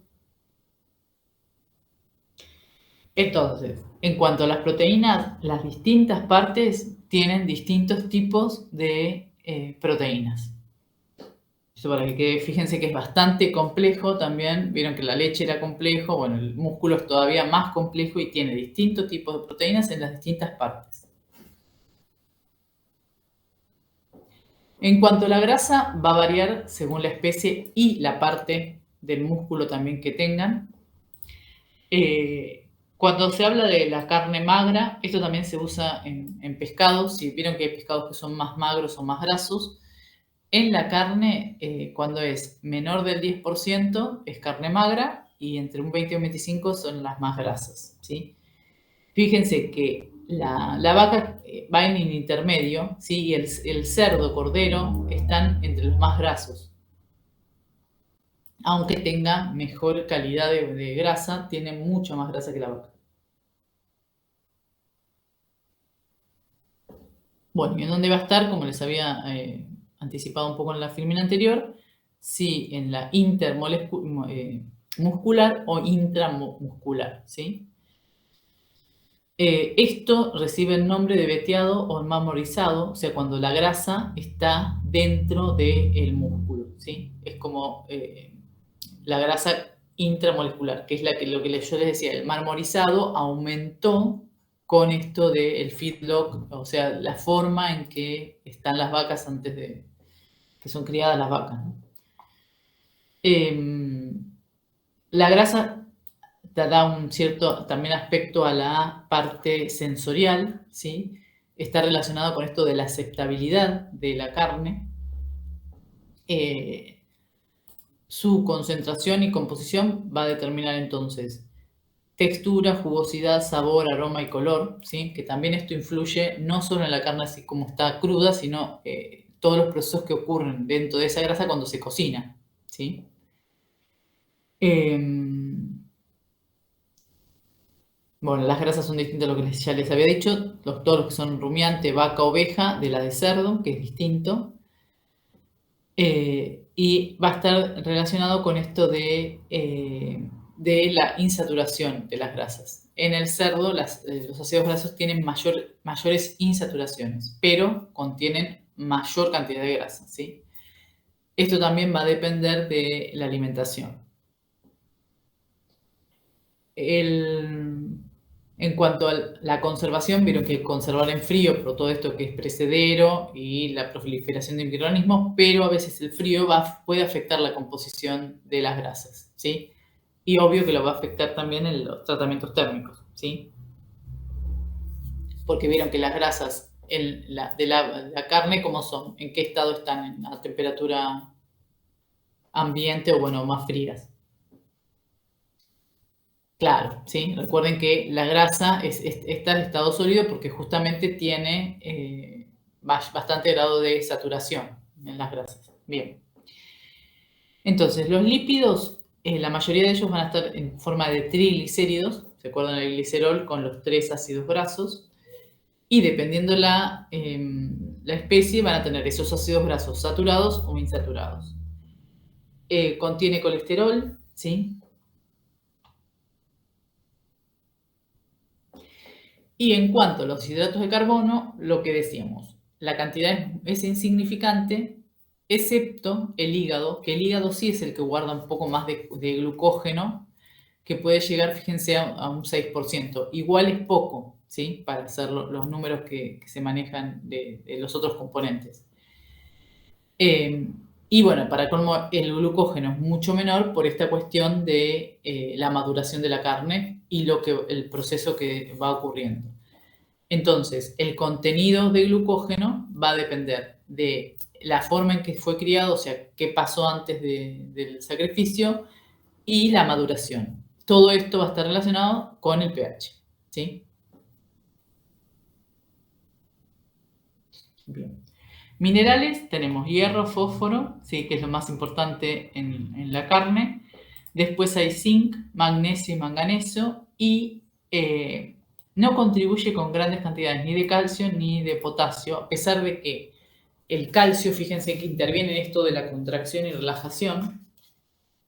[SPEAKER 1] Entonces, en cuanto a las proteínas, las distintas partes tienen distintos tipos de proteínas. Esto para que quede, fíjense que es bastante complejo también. Vieron que la leche era complejo, bueno, el músculo es todavía más complejo y tiene distintos tipos de proteínas en las distintas partes. En cuanto a la grasa, va a variar según la especie y la parte del músculo también que tengan. Cuando se habla de la carne magra, esto también se usa en pescados. Si vieron que hay pescados que son más magros o más grasos, en la carne, cuando es menor del 10%, es carne magra y entre un 20 y un 25 son las más grasas, ¿sí? Fíjense que la vaca va en el intermedio, ¿sí? Y el cerdo, cordero, están entre los más grasos. Aunque tenga mejor calidad de grasa, tiene mucha más grasa que la vaca. Bueno, ¿y en dónde va a estar? Como les había anticipado un poco en la filmina anterior, sí, en la intermuscular o intramuscular, ¿sí? Esto recibe el nombre de veteado o marmorizado, o sea, cuando la grasa está dentro del músculo, ¿sí? Es como la grasa intramolecular, que es lo que yo les decía, el marmorizado aumentó con esto del feedlot, o sea, la forma en que están las vacas antes de que son criadas las vacas, ¿no? La grasa te da un cierto también aspecto a la parte sensorial, ¿sí? Está relacionado con esto de la aceptabilidad de la carne. Su concentración y composición va a determinar entonces textura, jugosidad, sabor, aroma y color, ¿sí? Que también esto influye no solo en la carne así como está cruda, sino todos los procesos que ocurren dentro de esa grasa cuando se cocina, ¿sí? Bueno, las grasas son distintas a lo que ya les había dicho, todos los que son rumiante, vaca, oveja, de la de cerdo, que es distinto. Y va a estar relacionado con esto de la insaturación de las grasas. En el cerdo, los ácidos grasos tienen mayores insaturaciones, pero contienen mayor cantidad de grasa, ¿sí? Esto también va a depender de la alimentación. En cuanto a la conservación, vieron que conservar en frío, por todo esto que es precedero y la proliferación de microorganismos, pero a veces el frío puede afectar la composición de las grasas, ¿sí? Y obvio que lo va a afectar también en los tratamientos térmicos, ¿sí? Porque vieron que las grasas de la carne, ¿cómo son? ¿En qué estado están? ¿En la temperatura ambiente o, bueno, más frías? Claro, ¿sí? Recuerden que la grasa está en estado sólido porque justamente tiene bastante grado de saturación en las grasas. Bien. Entonces, los lípidos, la mayoría de ellos van a estar en forma de triglicéridos. ¿Se acuerdan del glicerol con los 3 ácidos grasos? Y dependiendo la especie, van a tener esos ácidos grasos saturados o insaturados. Contiene colesterol, ¿sí? Y en cuanto a los hidratos de carbono, lo que decíamos, la cantidad es insignificante, excepto el hígado, que el hígado sí es el que guarda un poco más de glucógeno, que puede llegar, fíjense, a un 6%. Igual es poco, ¿sí? Para hacer los números que se manejan de los otros componentes. Y bueno, para colmo, el glucógeno es mucho menor por esta cuestión de la maduración de la carne y el proceso que va ocurriendo. Entonces, el contenido de glucógeno va a depender de la forma en que fue criado, o sea, qué pasó antes del sacrificio y la maduración. Todo esto va a estar relacionado con el pH, ¿sí? Bien. Minerales, tenemos hierro, fósforo, ¿sí? Que es lo más importante en la carne. Después hay zinc, magnesio y manganeso y no contribuye con grandes cantidades ni de calcio ni de potasio, a pesar de que el calcio, fíjense que interviene en esto de la contracción y relajación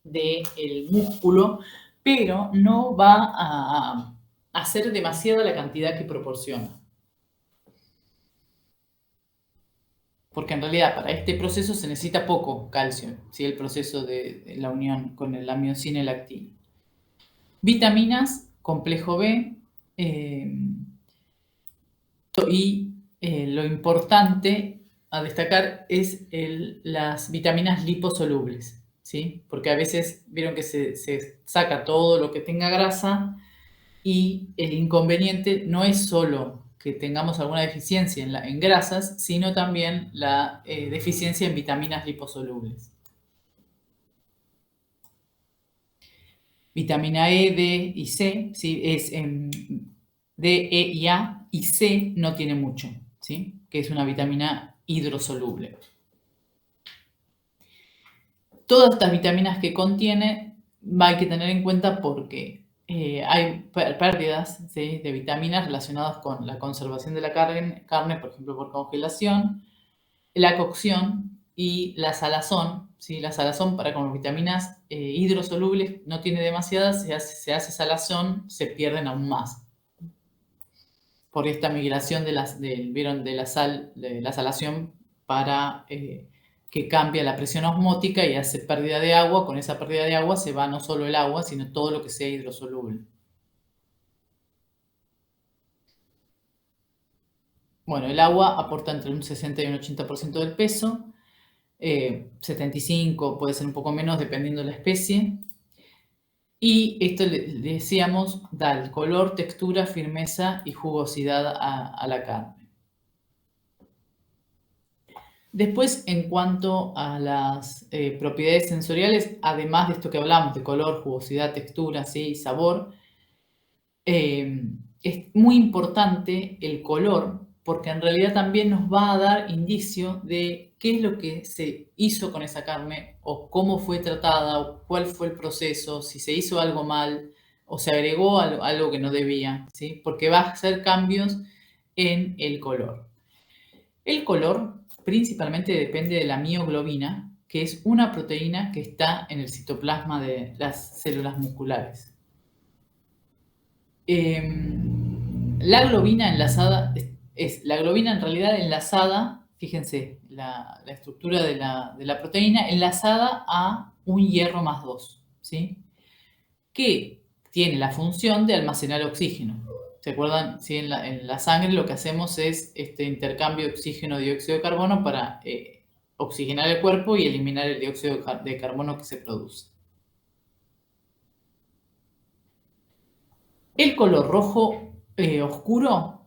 [SPEAKER 1] del músculo, pero no va a hacer demasiada la cantidad que proporciona. Porque en realidad para este proceso se necesita poco calcio, ¿sí? El proceso de la unión con la miosina y la actina. Vitaminas, complejo B, lo importante a destacar es las vitaminas liposolubles, ¿sí? Porque a veces vieron que se saca todo lo que tenga grasa y el inconveniente no es solo que tengamos alguna deficiencia en grasas, sino también la deficiencia en vitaminas liposolubles. Vitamina E, D y C, ¿sí? D, E y A, y C no tiene mucho, ¿sí? Que es una vitamina hidrosoluble. Todas estas vitaminas que contiene hay que tener en cuenta porque hay pérdidas, ¿sí? De vitaminas relacionadas con la conservación de la carne, por ejemplo, por congelación, la cocción y la salazón. ¿Sí? La salazón, para con vitaminas hidrosolubles, no tiene demasiadas, se hace salazón, se pierden aún más. Por esta migración ¿vieron? De la salación para que cambia la presión osmótica y hace pérdida de agua. Con esa pérdida de agua se va no solo el agua, sino todo lo que sea hidrosoluble. Bueno, el agua aporta entre un 60 y un 80% del peso, 75 puede ser un poco menos dependiendo de la especie. Y esto le decíamos, da el color, textura, firmeza y jugosidad a la carne. Después, en cuanto a las propiedades sensoriales, además de esto que hablamos de color, jugosidad, textura, ¿sí? Sabor, es muy importante el color porque en realidad también nos va a dar indicio de qué es lo que se hizo con esa carne o cómo fue tratada o cuál fue el proceso, si se hizo algo mal o se agregó algo que no debía, ¿sí? Porque va a hacer cambios en el color. El color principalmente depende de la mioglobina, que es una proteína que está en el citoplasma de las células musculares. La globina enlazada es la globina en realidad enlazada, fíjense, la estructura de la proteína enlazada a un hierro más 2, ¿sí? Que tiene la función de almacenar oxígeno. ¿Se acuerdan? ¿Sí? En la sangre lo que hacemos es este intercambio de oxígeno-dióxido de carbono para oxigenar el cuerpo y eliminar el dióxido de carbono que se produce. El color rojo oscuro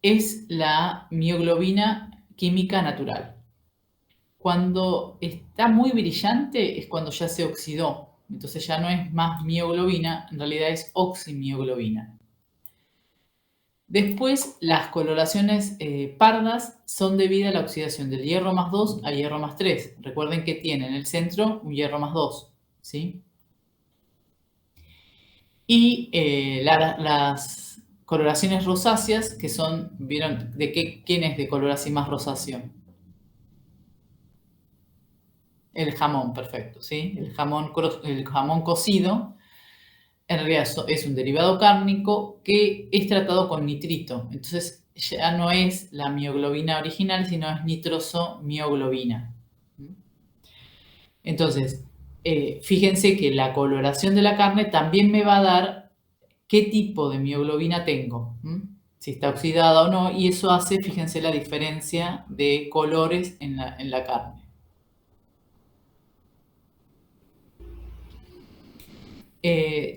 [SPEAKER 1] es la mioglobina química natural. Cuando está muy brillante es cuando ya se oxidó. Entonces ya no es más mioglobina, en realidad es oximioglobina. Después, las coloraciones pardas son debidas a la oxidación del hierro más 2 a hierro más 3. Recuerden que tiene en el centro un hierro más 2, ¿sí? Y las coloraciones rosáceas, que son, ¿vieron quién es de color así más rosáceo? El jamón, perfecto, ¿sí? El jamón cocido, en realidad es un derivado cárnico que es tratado con nitrito. Entonces ya no es la mioglobina original, sino es nitrosomioglobina. Entonces, fíjense que la coloración de la carne también me va a dar qué tipo de mioglobina tengo, si está oxidada o no, y eso hace, fíjense, la diferencia de colores en la carne.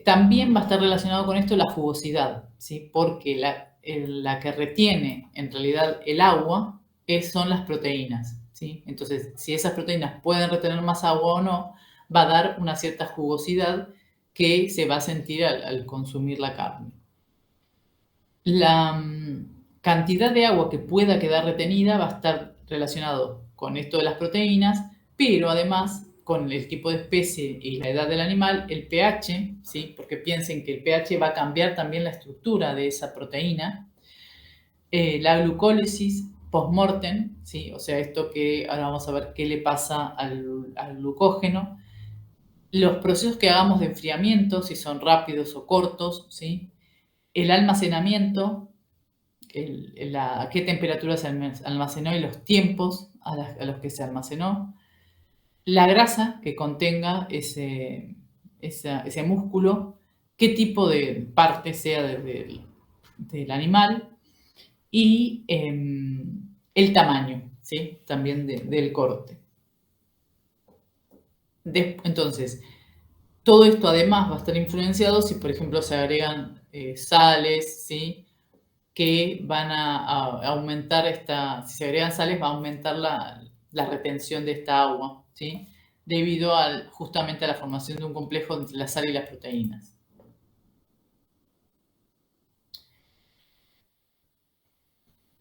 [SPEAKER 1] También va a estar relacionado con esto la jugosidad, ¿sí? Porque la que retiene en realidad el agua son las proteínas, ¿sí? Entonces, si esas proteínas pueden retener más agua o no, va a dar una cierta jugosidad que se va a sentir al consumir la carne. La cantidad de agua que pueda quedar retenida va a estar relacionado con esto de las proteínas, pero además con el tipo de especie y la edad del animal, el pH, ¿sí? Porque piensen que el pH va a cambiar también la estructura de esa proteína, la glucólisis post-mortem, ¿sí? O sea, esto que ahora vamos a ver qué le pasa al glucógeno, los procesos que hagamos de enfriamiento, si son rápidos o cortos, ¿sí? El almacenamiento, a qué temperatura se almacenó y los tiempos a los que se almacenó, la grasa que contenga ese músculo, qué tipo de parte sea del animal y el tamaño, ¿sí? También del corte. Entonces, todo esto además va a estar influenciado si, por ejemplo, se agregan sales, ¿sí? Que van a aumentar si se agregan sales, va a aumentar la retención de esta agua, ¿sí? Debido justamente a la formación de un complejo entre la sal y las proteínas.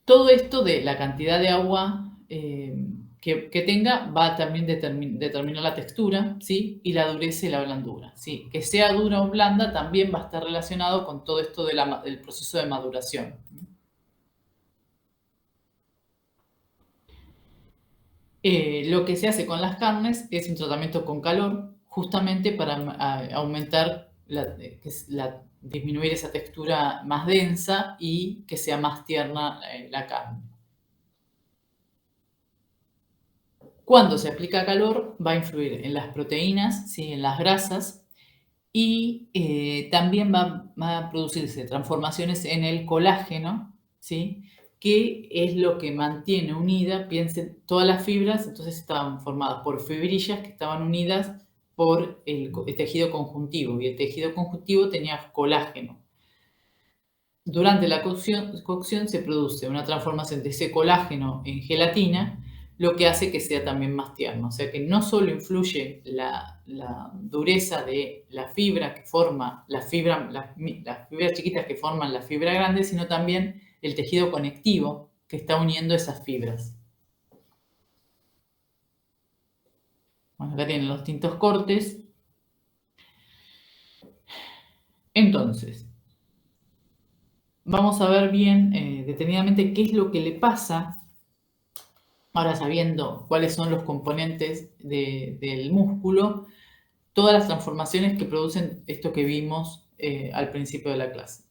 [SPEAKER 1] Todo esto de la cantidad de agua que tenga va a también determinar la textura, ¿sí? Y la dureza y la blandura, ¿sí? Que sea dura o blanda también va a estar relacionado con todo esto del proceso de maduración. Lo que se hace con las carnes es un tratamiento con calor, justamente para aumentar, disminuir esa textura más densa y que sea más tierna la carne. Cuando se aplica calor va a influir en las proteínas, ¿sí? En las grasas y también va a producirse transformaciones en el colágeno, ¿sí? Que es lo que mantiene unida, piensen, todas las fibras, entonces estaban formadas por fibrillas que estaban unidas por el tejido conjuntivo y el tejido conjuntivo tenía colágeno. Durante la cocción se produce una transformación de ese colágeno en gelatina, lo que hace que sea también más tierno. O sea que no solo influye la dureza de la fibra que forma las fibras chiquitas que forman la fibra grande, sino también el tejido conectivo que está uniendo esas fibras. Bueno, acá tienen los distintos cortes. Entonces, vamos a ver bien detenidamente qué es lo que le pasa. Ahora sabiendo cuáles son los componentes del músculo, todas las transformaciones que producen esto que vimos al principio de la clase.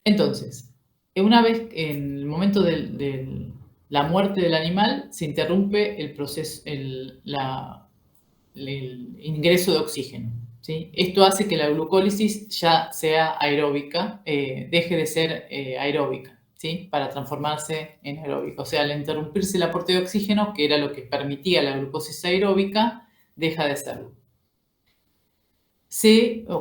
[SPEAKER 1] Entonces, una vez en el momento de la muerte del animal, se interrumpe el proceso, el ingreso de oxígeno, ¿sí? Esto hace que la glucólisis ya sea aeróbica, deje de ser aeróbica, ¿sí? Para transformarse en aeróbica. O sea, al interrumpirse el aporte de oxígeno, que era lo que permitía la glucosis aeróbica, deja de serlo.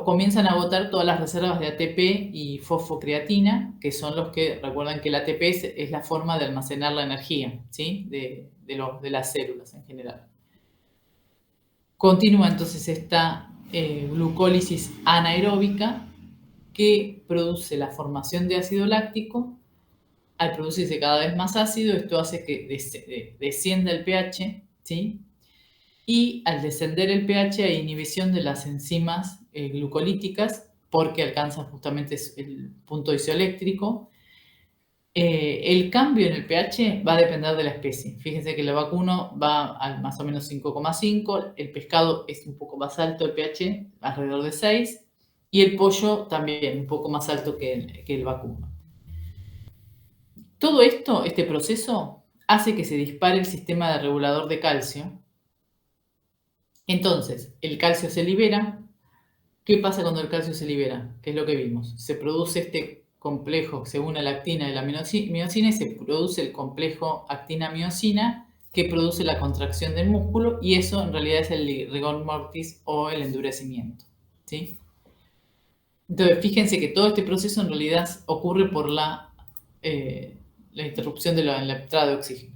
[SPEAKER 1] Comienzan a agotar todas las reservas de ATP y fosfocreatina, que son los que, recuerdan que el ATP es la forma de almacenar la energía, ¿sí? de las células en general. Continúa entonces esta glucólisis anaeróbica que produce la formación de ácido láctico. Al producirse cada vez más ácido, esto hace que descienda el pH, ¿sí? Y al descender el pH hay inhibición de las enzimas glucolíticas porque alcanzan justamente el punto isoeléctrico. El cambio en el pH va a depender de la especie. Fíjense que el vacuno va a más o menos 5,5, el pescado es un poco más alto el pH, alrededor de 6, y el pollo también un poco más alto que el vacuno. Todo esto, este proceso, hace que se dispare el sistema de regulador de calcio. Entonces, el calcio se libera. ¿Qué pasa cuando el calcio se libera? ¿Qué es lo que vimos? Se produce este complejo que se une a la actina y la miosina y se produce el complejo actina-miosina que produce la contracción del músculo y eso en realidad es el rigor mortis o el endurecimiento, ¿sí? Entonces, fíjense que todo este proceso en realidad ocurre por la interrupción de la entrada de oxígeno.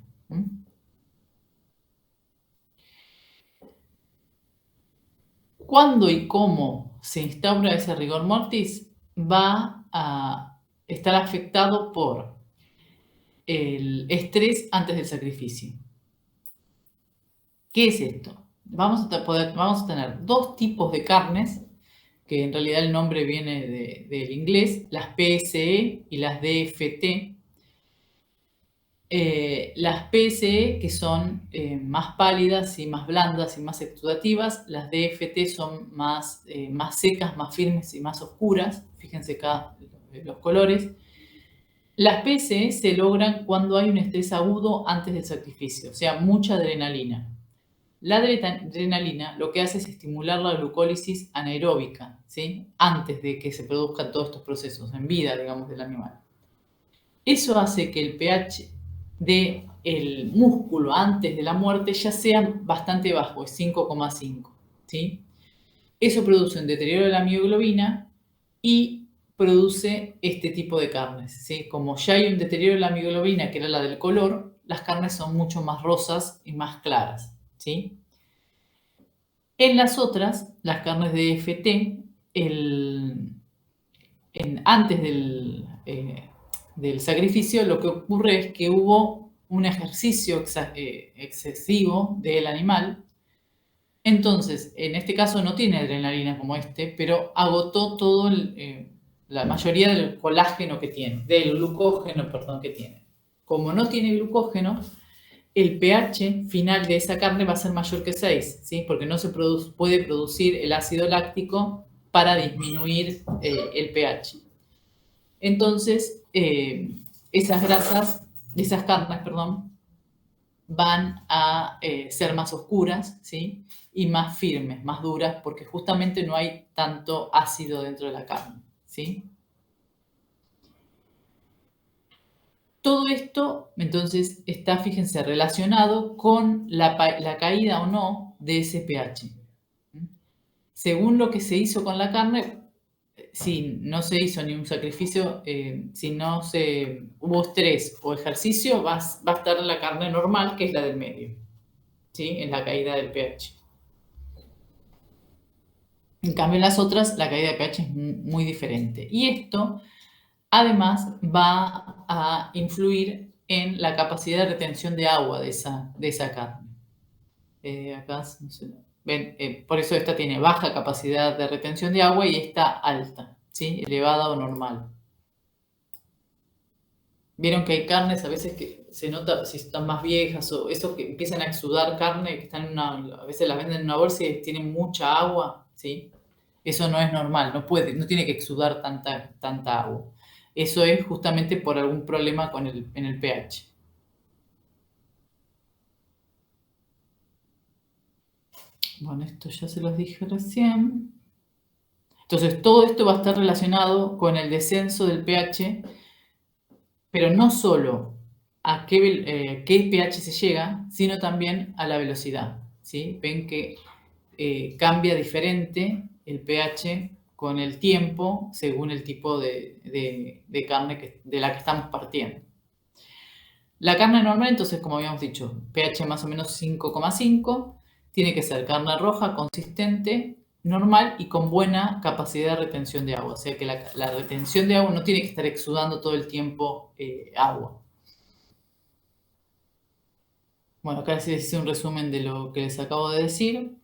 [SPEAKER 1] ¿Cuándo y cómo se instaura ese rigor mortis? Va a estar afectado por el estrés antes del sacrificio. ¿Qué es esto? Vamos a tener dos tipos de carnes, que en realidad el nombre viene del inglés, las PSE y las DFT. Las PSE, que son más pálidas y más blandas y más exudativas, las DFT son más secas, más firmes y más oscuras. Fíjense acá los colores. Las PSE se logran cuando hay un estrés agudo antes del sacrificio, o sea, mucha adrenalina. La adrenalina lo que hace es estimular la glucólisis anaeróbica, ¿sí? Antes de que se produzcan todos estos procesos, en vida, digamos, del animal. Eso hace que el pH del músculo antes de la muerte ya sea bastante bajo, es 5,5, ¿sí? Eso produce un deterioro de la mioglobina y produce este tipo de carnes, ¿sí? Como ya hay un deterioro de la mioglobina, que era la del color, las carnes son mucho más rosas y más claras, ¿sí? En las otras, las carnes de FT, antes del sacrificio, lo que ocurre es que hubo un ejercicio excesivo del animal. Entonces, en este caso no tiene adrenalina como este, pero agotó todo la mayoría del colágeno que tiene, del glucógeno, perdón, que tiene. Como no tiene glucógeno, el pH final de esa carne va a ser mayor que 6, ¿sí? Porque no se puede producir el ácido láctico para disminuir el pH. Entonces, esas carnes, perdón, van a ser más oscuras, ¿sí? Y más firmes, más duras, porque justamente no hay tanto ácido dentro de la carne, ¿sí? Todo esto, entonces, está, fíjense, relacionado con la caída o no de ese pH. Según lo que se hizo con la carne, si no se hizo ni un sacrificio, si no hubo estrés o ejercicio, va a estar la carne normal, que es la del medio, ¿sí? En la caída del pH. En cambio, en las otras, la caída de pH es muy diferente. Y esto, además, va a influir en la capacidad de retención de agua de esa carne. Acá, no sé, ven, por eso esta tiene baja capacidad de retención de agua y esta alta, ¿sí? Elevada o normal. Vieron que hay carnes a veces que se nota si están más viejas o esos que empiezan a exudar carne, que están a veces las venden en una bolsa y tienen mucha agua, ¿sí? Eso no es normal, no tiene que exudar tanta agua. Eso es justamente por algún problema en el pH. Bueno, esto ya se los dije recién. Entonces, todo esto va a estar relacionado con el descenso del pH, pero no solo a qué pH se llega, sino también a la velocidad, ¿sí? Ven que cambia diferente el pH con el tiempo según el tipo de carne de la que estamos partiendo. La carne normal, entonces, como habíamos dicho, pH más o menos 5,5, tiene que ser carne roja, consistente, normal y con buena capacidad de retención de agua. O sea que la retención de agua no tiene que estar exudando todo el tiempo agua. Bueno, acá les hice un resumen de lo que les acabo de decir.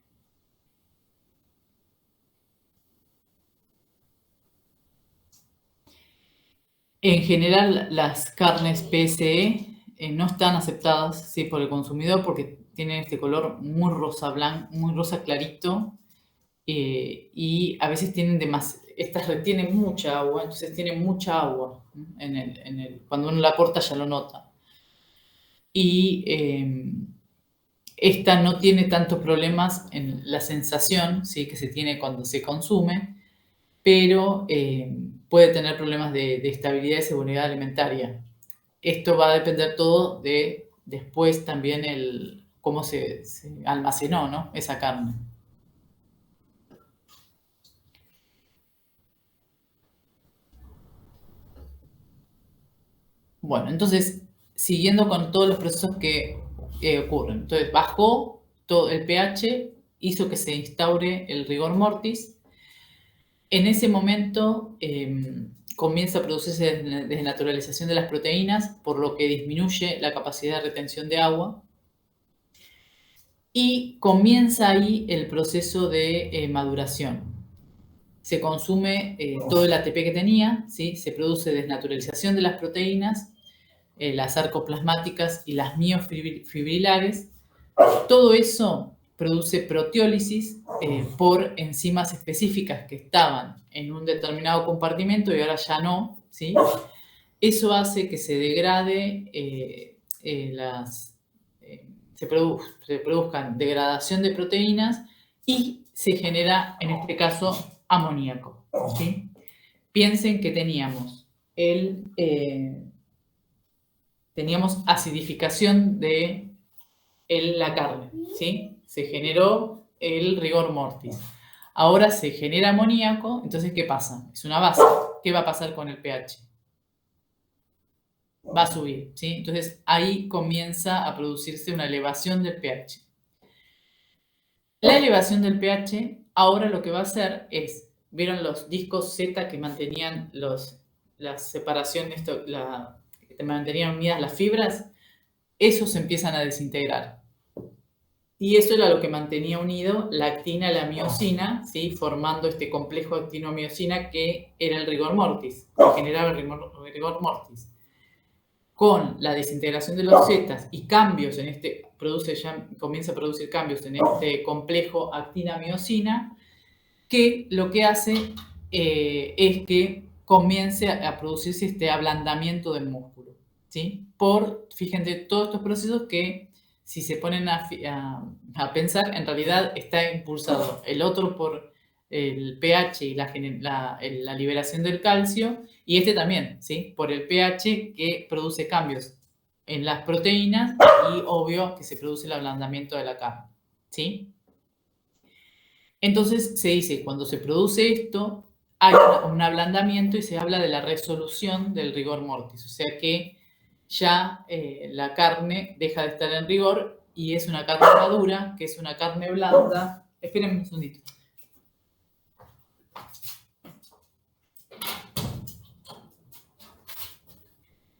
[SPEAKER 1] En general, las carnes PSE no están aceptadas, ¿sí? Por el consumidor porque tienen este color muy rosa blanco, muy rosa clarito, y a veces estas retienen mucha agua, entonces tienen mucha agua cuando uno la corta ya lo nota. Y esta no tiene tantos problemas en la sensación, ¿sí? Que se tiene cuando se consume, pero puede tener problemas de estabilidad y seguridad alimentaria. Esto va a depender todo de después también cómo se almacenó, ¿no? Esa carne. Bueno, entonces, siguiendo con todos los procesos que ocurren. Entonces, bajó todo el pH, hizo que se instaure el rigor mortis. En ese momento comienza a producirse desnaturalización de las proteínas, por lo que disminuye la capacidad de retención de agua. Y comienza ahí el proceso de maduración. Se consume todo el ATP que tenía, ¿sí? Se produce desnaturalización de las proteínas, las sarcoplasmáticas y las miofibrilares. Todo eso produce proteólisis por enzimas específicas que estaban en un determinado compartimento y ahora ya no, ¿sí? Eso hace que se degrade se produzcan degradación de proteínas y se genera, en este caso, amoníaco, ¿sí? Piensen que teníamos acidificación de la carne, ¿sí? Se generó el rigor mortis. Ahora se genera amoníaco, entonces, ¿qué pasa? Es una base. ¿Qué va a pasar con el pH? Va a subir, ¿sí? Entonces, ahí comienza a producirse una elevación del pH. La elevación del pH, ahora lo que va a hacer es, ¿vieron los discos Z que mantenían la separación, que mantenían unidas las fibras? Esos se empiezan a desintegrar. Y eso era lo que mantenía unido la actina a la miosina, ¿sí? Formando este complejo actino-miosina que era el rigor mortis, que generaba el rigor mortis. Con la desintegración de los zetas y cambios en comienza a producir cambios en este complejo actina-miosina, que lo que hace es que comience a producirse este ablandamiento del músculo, ¿sí? Fíjense, todos estos procesos que, si se ponen a pensar, en realidad está impulsado el otro por el pH y la liberación del calcio, y este también, ¿sí? Por el pH que produce cambios en las proteínas y, obvio, que se produce el ablandamiento de la carne, ¿sí? Entonces se dice, cuando se produce esto, hay un ablandamiento y se habla de la resolución del rigor mortis, o sea que ya la carne deja de estar en rigor y es una carne madura, que es una carne blanda. Espérenme un segundito.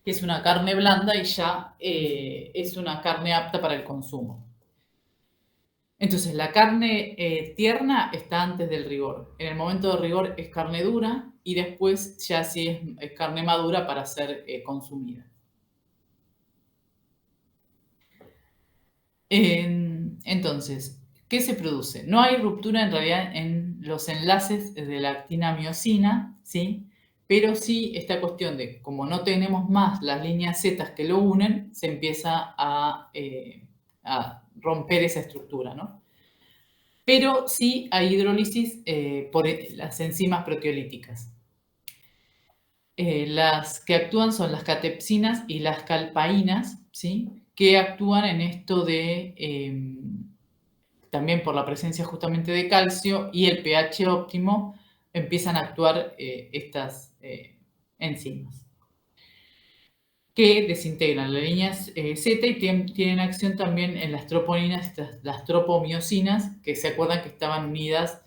[SPEAKER 1] Que es una carne blanda y ya es una carne apta para el consumo. Entonces, la carne tierna está antes del rigor. En el momento del rigor es carne dura y después ya sí es carne madura para ser consumida. Entonces, ¿qué se produce? No hay ruptura en realidad en los enlaces de la actina-miosina, ¿sí? Pero sí esta cuestión de, como no tenemos más las líneas Z que lo unen, se empieza a romper esa estructura, ¿no? Pero sí hay hidrólisis por las enzimas proteolíticas. Las que actúan son las catepsinas y las calpaínas, ¿sí? Que actúan en esto de, también por la presencia justamente de calcio y el pH óptimo, empiezan a actuar estas enzimas que desintegran las líneas Z y tienen acción también en las troponinas, las tropomiosinas, que se acuerdan que estaban unidas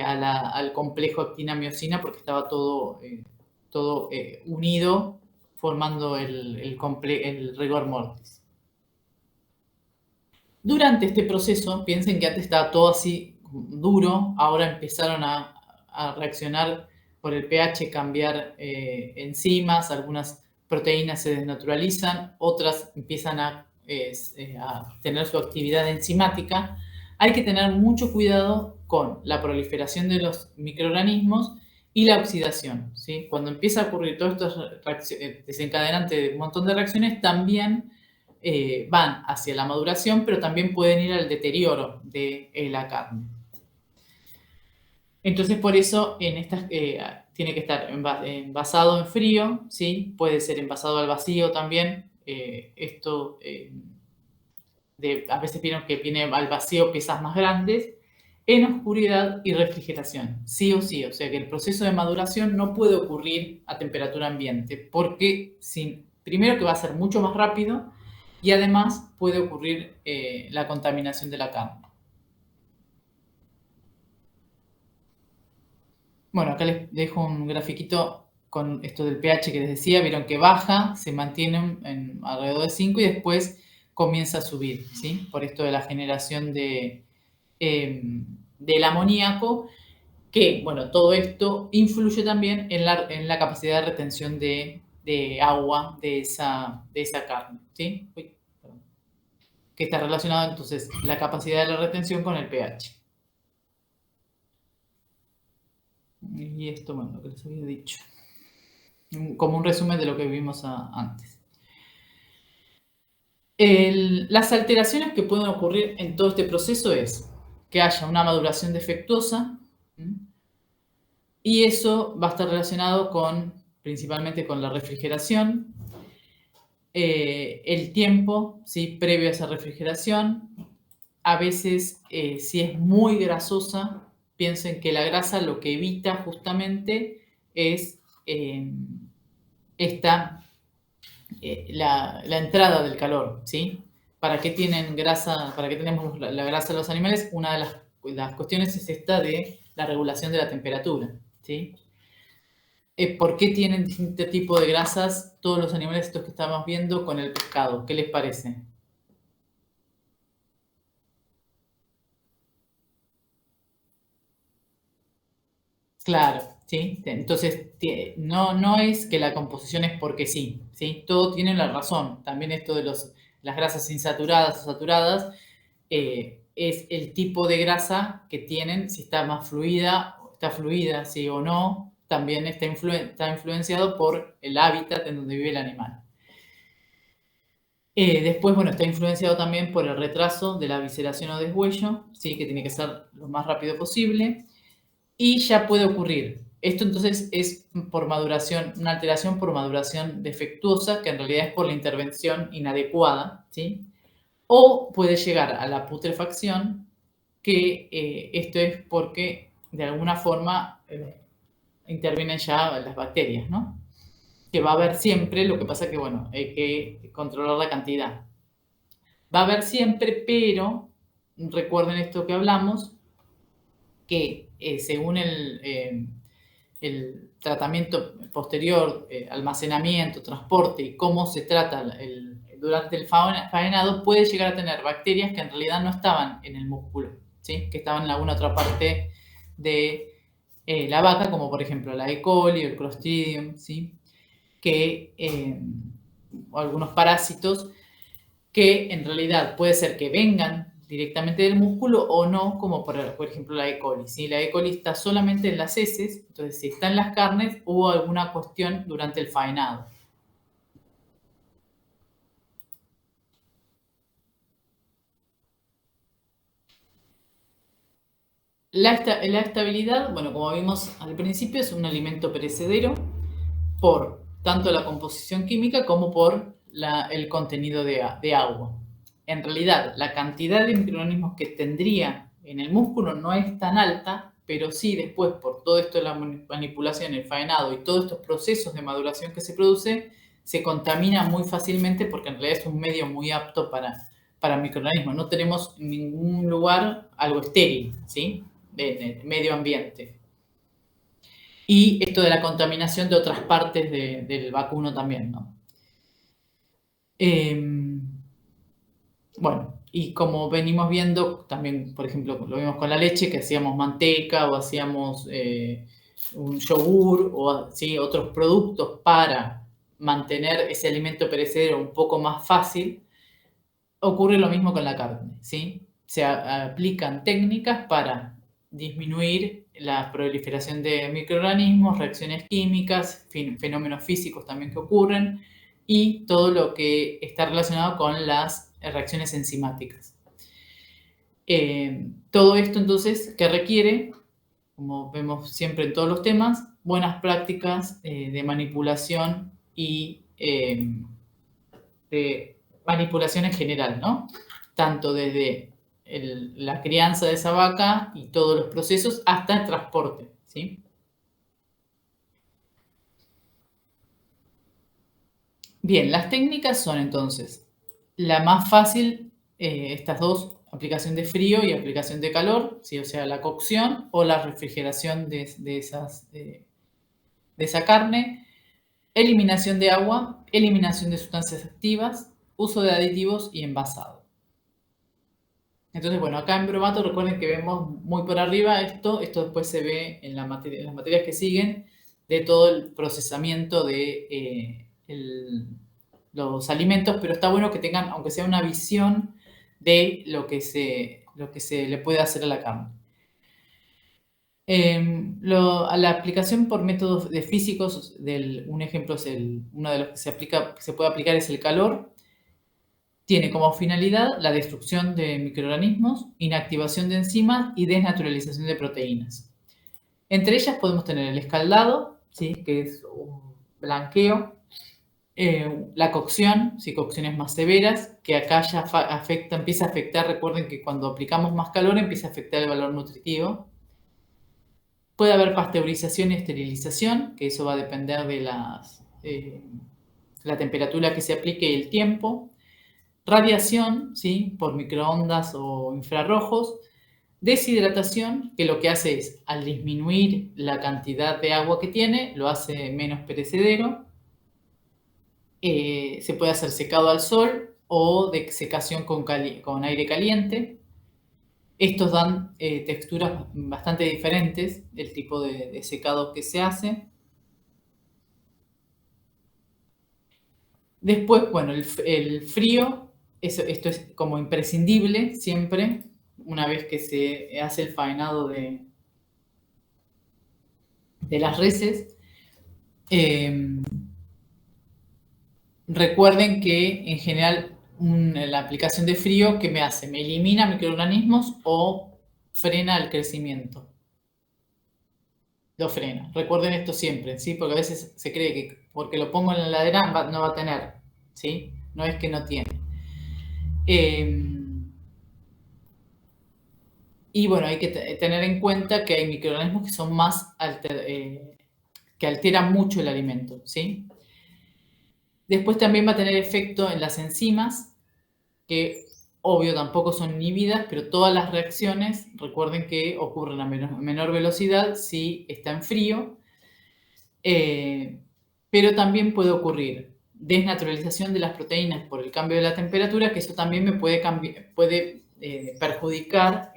[SPEAKER 1] al complejo actina-miosina porque estaba todo unido formando el rigor mortis. Durante este proceso, piensen que antes estaba todo así duro, ahora empezaron a reaccionar por el pH, cambiar enzimas, algunas proteínas se desnaturalizan, otras empiezan a tener su actividad enzimática. Hay que tener mucho cuidado con la proliferación de los microorganismos y la oxidación, ¿sí? Cuando empieza a ocurrir todo esto desencadenante de un montón de reacciones, también van hacia la maduración, pero también pueden ir al deterioro de la carne. Entonces, por eso tiene que estar envasado en frío, ¿sí? Puede ser envasado al vacío también. A veces vieron que viene al vacío piezas más grandes, en oscuridad y refrigeración, sí o sea que el proceso de maduración no puede ocurrir a temperatura ambiente, porque Primero que va a ser mucho más rápido y además puede ocurrir la contaminación de la carne. Bueno, acá les dejo un grafiquito con esto del pH que les decía. Vieron que baja, se mantiene en alrededor de 5 y después comienza a subir, ¿sí? Por esto de la generación del amoníaco, que, bueno, todo esto influye también en la capacidad de retención de agua de esa carne, ¿sí? Uy, perdón. Que está relacionado entonces la capacidad de la retención con el pH. Y esto, bueno, lo que les había dicho. Como un resumen de lo que vimos antes. Las alteraciones que pueden ocurrir en todo este proceso es que haya una maduración defectuosa, y eso va a estar relacionado principalmente con la refrigeración, el tiempo, ¿sí?, previo a esa refrigeración. A veces, si es muy grasosa, piensen que la grasa lo que evita justamente es la entrada del calor, ¿sí? ¿Para qué tienen grasa? ¿Para qué tenemos la grasa de los animales? Una de las cuestiones es esta de la regulación de la temperatura, ¿sí? ¿Por qué tienen distinto tipo de grasas todos los animales estos que estamos viendo con el pescado? ¿Qué les parece? Claro, ¿sí? Entonces, no es que la composición es porque sí, ¿sí? Todo tiene la razón. También esto de las grasas insaturadas o saturadas, es el tipo de grasa que tienen, si está más fluida, sí o no, también está influenciado por el hábitat en donde vive el animal. Después, bueno, está influenciado también por el retraso de la visceración o deshuello, ¿sí?, que tiene que ser lo más rápido posible. Y ya puede ocurrir. Esto entonces es por maduración, una alteración por maduración defectuosa, que en realidad es por la intervención inadecuada, ¿sí? O puede llegar a la putrefacción, que esto es porque de alguna forma intervienen ya las bacterias, ¿no? Que va a haber siempre, lo que pasa que, bueno, hay que controlar la cantidad. Va a haber siempre, pero recuerden esto que hablamos, que según el tratamiento posterior, almacenamiento, transporte y cómo se trata durante el faenado, puede llegar a tener bacterias que en realidad no estaban en el músculo, ¿sí?, que estaban en alguna otra parte de la vaca, como por ejemplo la E. coli o el Clostridium, ¿sí?, o algunos parásitos que en realidad puede ser que vengan directamente del músculo o no, como por ejemplo la E. coli. Si la E. coli está solamente en las heces, entonces si está en las carnes, hubo alguna cuestión durante el faenado. La estabilidad, bueno, como vimos al principio, es un alimento perecedero por tanto la composición química como por el contenido de agua. En realidad, la cantidad de microorganismos que tendría en el músculo no es tan alta, pero sí después, por todo esto de la manipulación, el faenado y todos estos procesos de maduración que se produce, se contamina muy fácilmente porque en realidad es un medio muy apto para microorganismos. No tenemos en ningún lugar algo estéril, ¿sí?, en el medio ambiente. Y esto de la contaminación de otras partes del vacuno también, ¿no? Bueno, y como venimos viendo, también, por ejemplo, lo vimos con la leche, que hacíamos manteca o hacíamos un yogur o ¿sí?, otros productos para mantener ese alimento perecedero un poco más fácil, ocurre lo mismo con la carne, ¿sí? Se aplican técnicas para disminuir la proliferación de microorganismos, reacciones químicas, fenómenos físicos también que ocurren, y todo lo que está relacionado con las reacciones enzimáticas. Todo esto entonces que requiere, como vemos siempre en todos los temas, buenas prácticas de manipulación y de manipulación en general, ¿no? Tanto desde la crianza de esa vaca y todos los procesos hasta el transporte, ¿sí? Bien, las técnicas son entonces la más fácil, estas dos, aplicación de frío y aplicación de calor, ¿sí? O sea, la cocción o la refrigeración de esa carne, eliminación de agua, eliminación de sustancias activas, uso de aditivos y envasado. Entonces, bueno, acá en bromato recuerden que vemos muy por arriba esto después se ve en las materias que siguen de todo el procesamiento de los alimentos, pero está bueno que tengan, aunque sea una visión de lo que se le puede hacer a la carne. A la aplicación por métodos de físicos, un ejemplo es uno de los que se puede aplicar es el calor. Tiene como finalidad la destrucción de microorganismos, inactivación de enzimas y desnaturalización de proteínas. Entre ellas podemos tener el escaldado, ¿sí? Que es un blanqueo, la cocción, ¿sí? Cocciones más severas, que acá ya empieza a afectar, recuerden que cuando aplicamos más calor empieza a afectar el valor nutritivo. Puede haber pasteurización y esterilización, que eso va a depender de la temperatura que se aplique y el tiempo. Radiación, ¿sí? Por microondas o infrarrojos. Deshidratación, que lo que hace es, al disminuir la cantidad de agua que tiene, lo hace menos perecedero. Se puede hacer secado al sol o de secación con aire caliente. Estos dan texturas bastante diferentes, el tipo de secado que se hace. Después, bueno, el frío, esto es como imprescindible siempre, una vez que se hace el faenado de las reses. Recuerden que en general la aplicación de frío, ¿qué me hace? Me elimina microorganismos o frena el crecimiento. Lo frena. Recuerden esto siempre, ¿sí? Porque a veces se cree que porque lo pongo en la heladera no va a tener, ¿sí? No es que no tiene. Y bueno, hay que tener en cuenta que hay microorganismos que son que alteran mucho el alimento, ¿sí? Después también va a tener efecto en las enzimas, que obvio tampoco son inhibidas, pero todas las reacciones, recuerden que ocurren a menor velocidad si está en frío, pero también puede ocurrir desnaturalización de las proteínas por el cambio de la temperatura, que eso también me puede perjudicar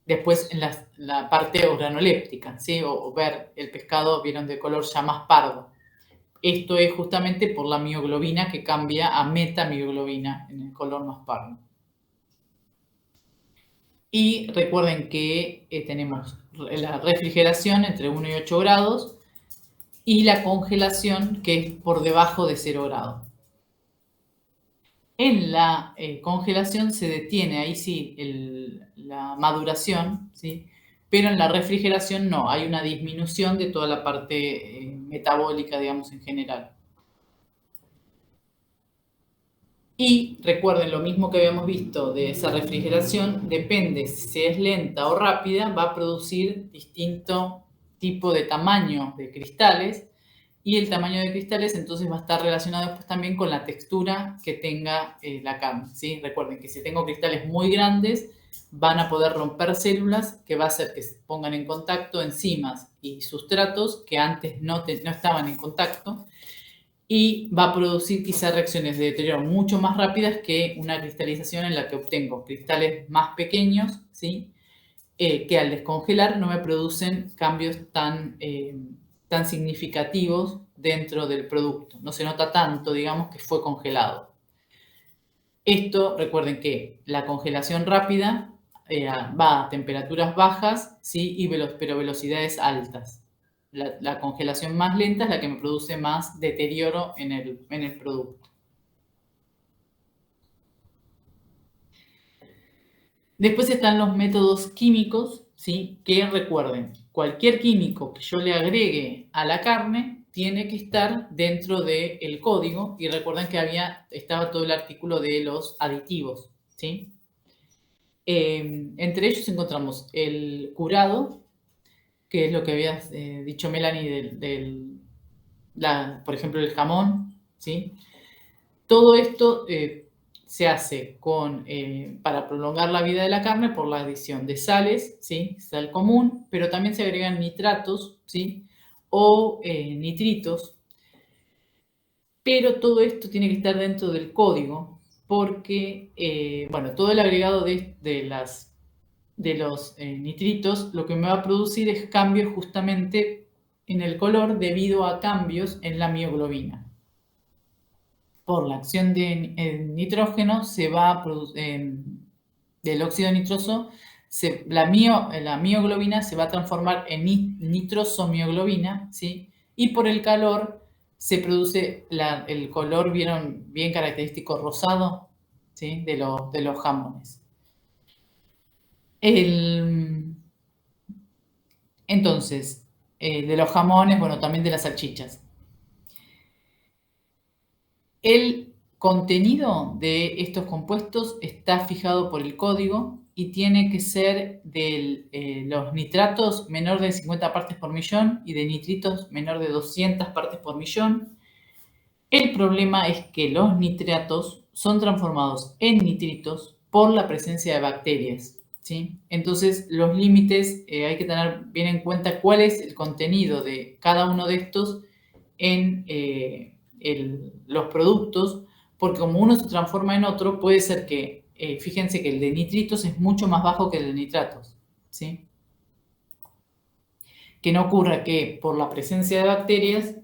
[SPEAKER 1] después en la parte organoléptica, ¿sí? O ver el pescado, vieron, de color ya más pardo. Esto es justamente por la mioglobina que cambia a metamioglobina en el color más pardo. Y recuerden que tenemos la refrigeración entre 1 y 8 grados y la congelación que es por debajo de 0 grados. En la congelación se detiene ahí sí la maduración, ¿sí? Pero en la refrigeración no, hay una disminución de toda la parte metabólica, digamos, en general. Y recuerden lo mismo que habíamos visto de esa refrigeración, depende si es lenta o rápida, va a producir distinto tipo de tamaño de cristales y el tamaño de cristales entonces va a estar relacionado después también con la textura que tenga la carne, ¿sí? Recuerden que si tengo cristales muy grandes van a poder romper células que va a hacer que se pongan en contacto enzimas y sustratos que antes no estaban en contacto y va a producir quizá reacciones de deterioro mucho más rápidas que una cristalización en la que obtengo cristales más pequeños, ¿sí? Que al descongelar no me producen cambios tan significativos dentro del producto. No se nota tanto, digamos, que fue congelado. Esto, recuerden que la congelación rápida va a temperaturas bajas, ¿sí? Pero velocidades altas. La congelación más lenta es la que me produce más deterioro en el producto. Después están los métodos químicos, ¿sí? Que recuerden, cualquier químico que yo le agregue a la carne tiene que estar dentro del código y recuerden que estaba todo el artículo de los aditivos, ¿sí? Entre ellos encontramos el curado, que es lo que había dicho Melanie por ejemplo, el jamón, ¿sí? Todo esto se hace para prolongar la vida de la carne por la adición de sales, ¿sí? Sal común, pero también se agregan nitratos, ¿sí? O nitritos, pero todo esto tiene que estar dentro del código porque, bueno, todo el agregado de los nitritos lo que me va a producir es cambios justamente en el color debido a cambios en la mioglobina. Por la acción de nitrógeno se va a producir, del óxido nitroso, la mioglobina se va a transformar en nitrosomioglobina, ¿sí? Y por el calor se produce el color, ¿vieron? Bien característico rosado, ¿sí? De los jamones. Entonces, de los jamones, bueno, también de las salchichas. El contenido de estos compuestos está fijado por el código y tiene que ser de los nitratos menor de 50 partes por millón y de nitritos menor de 200 partes por millón. El problema es que los nitratos son transformados en nitritos por la presencia de bacterias, ¿sí? Entonces, los límites hay que tener bien en cuenta cuál es el contenido de cada uno de estos en los productos, porque como uno se transforma en otro, puede ser que, fíjense que el de nitritos es mucho más bajo que el de nitratos, ¿sí? Que no ocurra que por la presencia de bacterias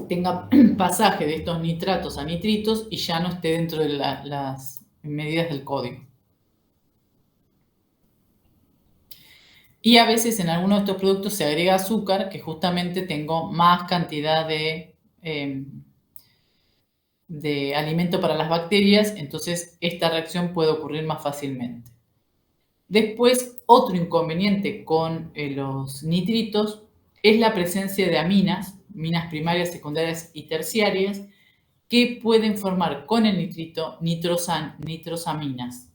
[SPEAKER 1] tenga pasaje de estos nitratos a nitritos y ya no esté dentro de las medidas del código. Y a veces en algunos de estos productos se agrega azúcar, que justamente tengo más cantidad de alimento para las bacterias, entonces esta reacción puede ocurrir más fácilmente. Después, otro inconveniente con los nitritos es la presencia de aminas primarias, secundarias y terciarias, que pueden formar con el nitrito nitrosaminas.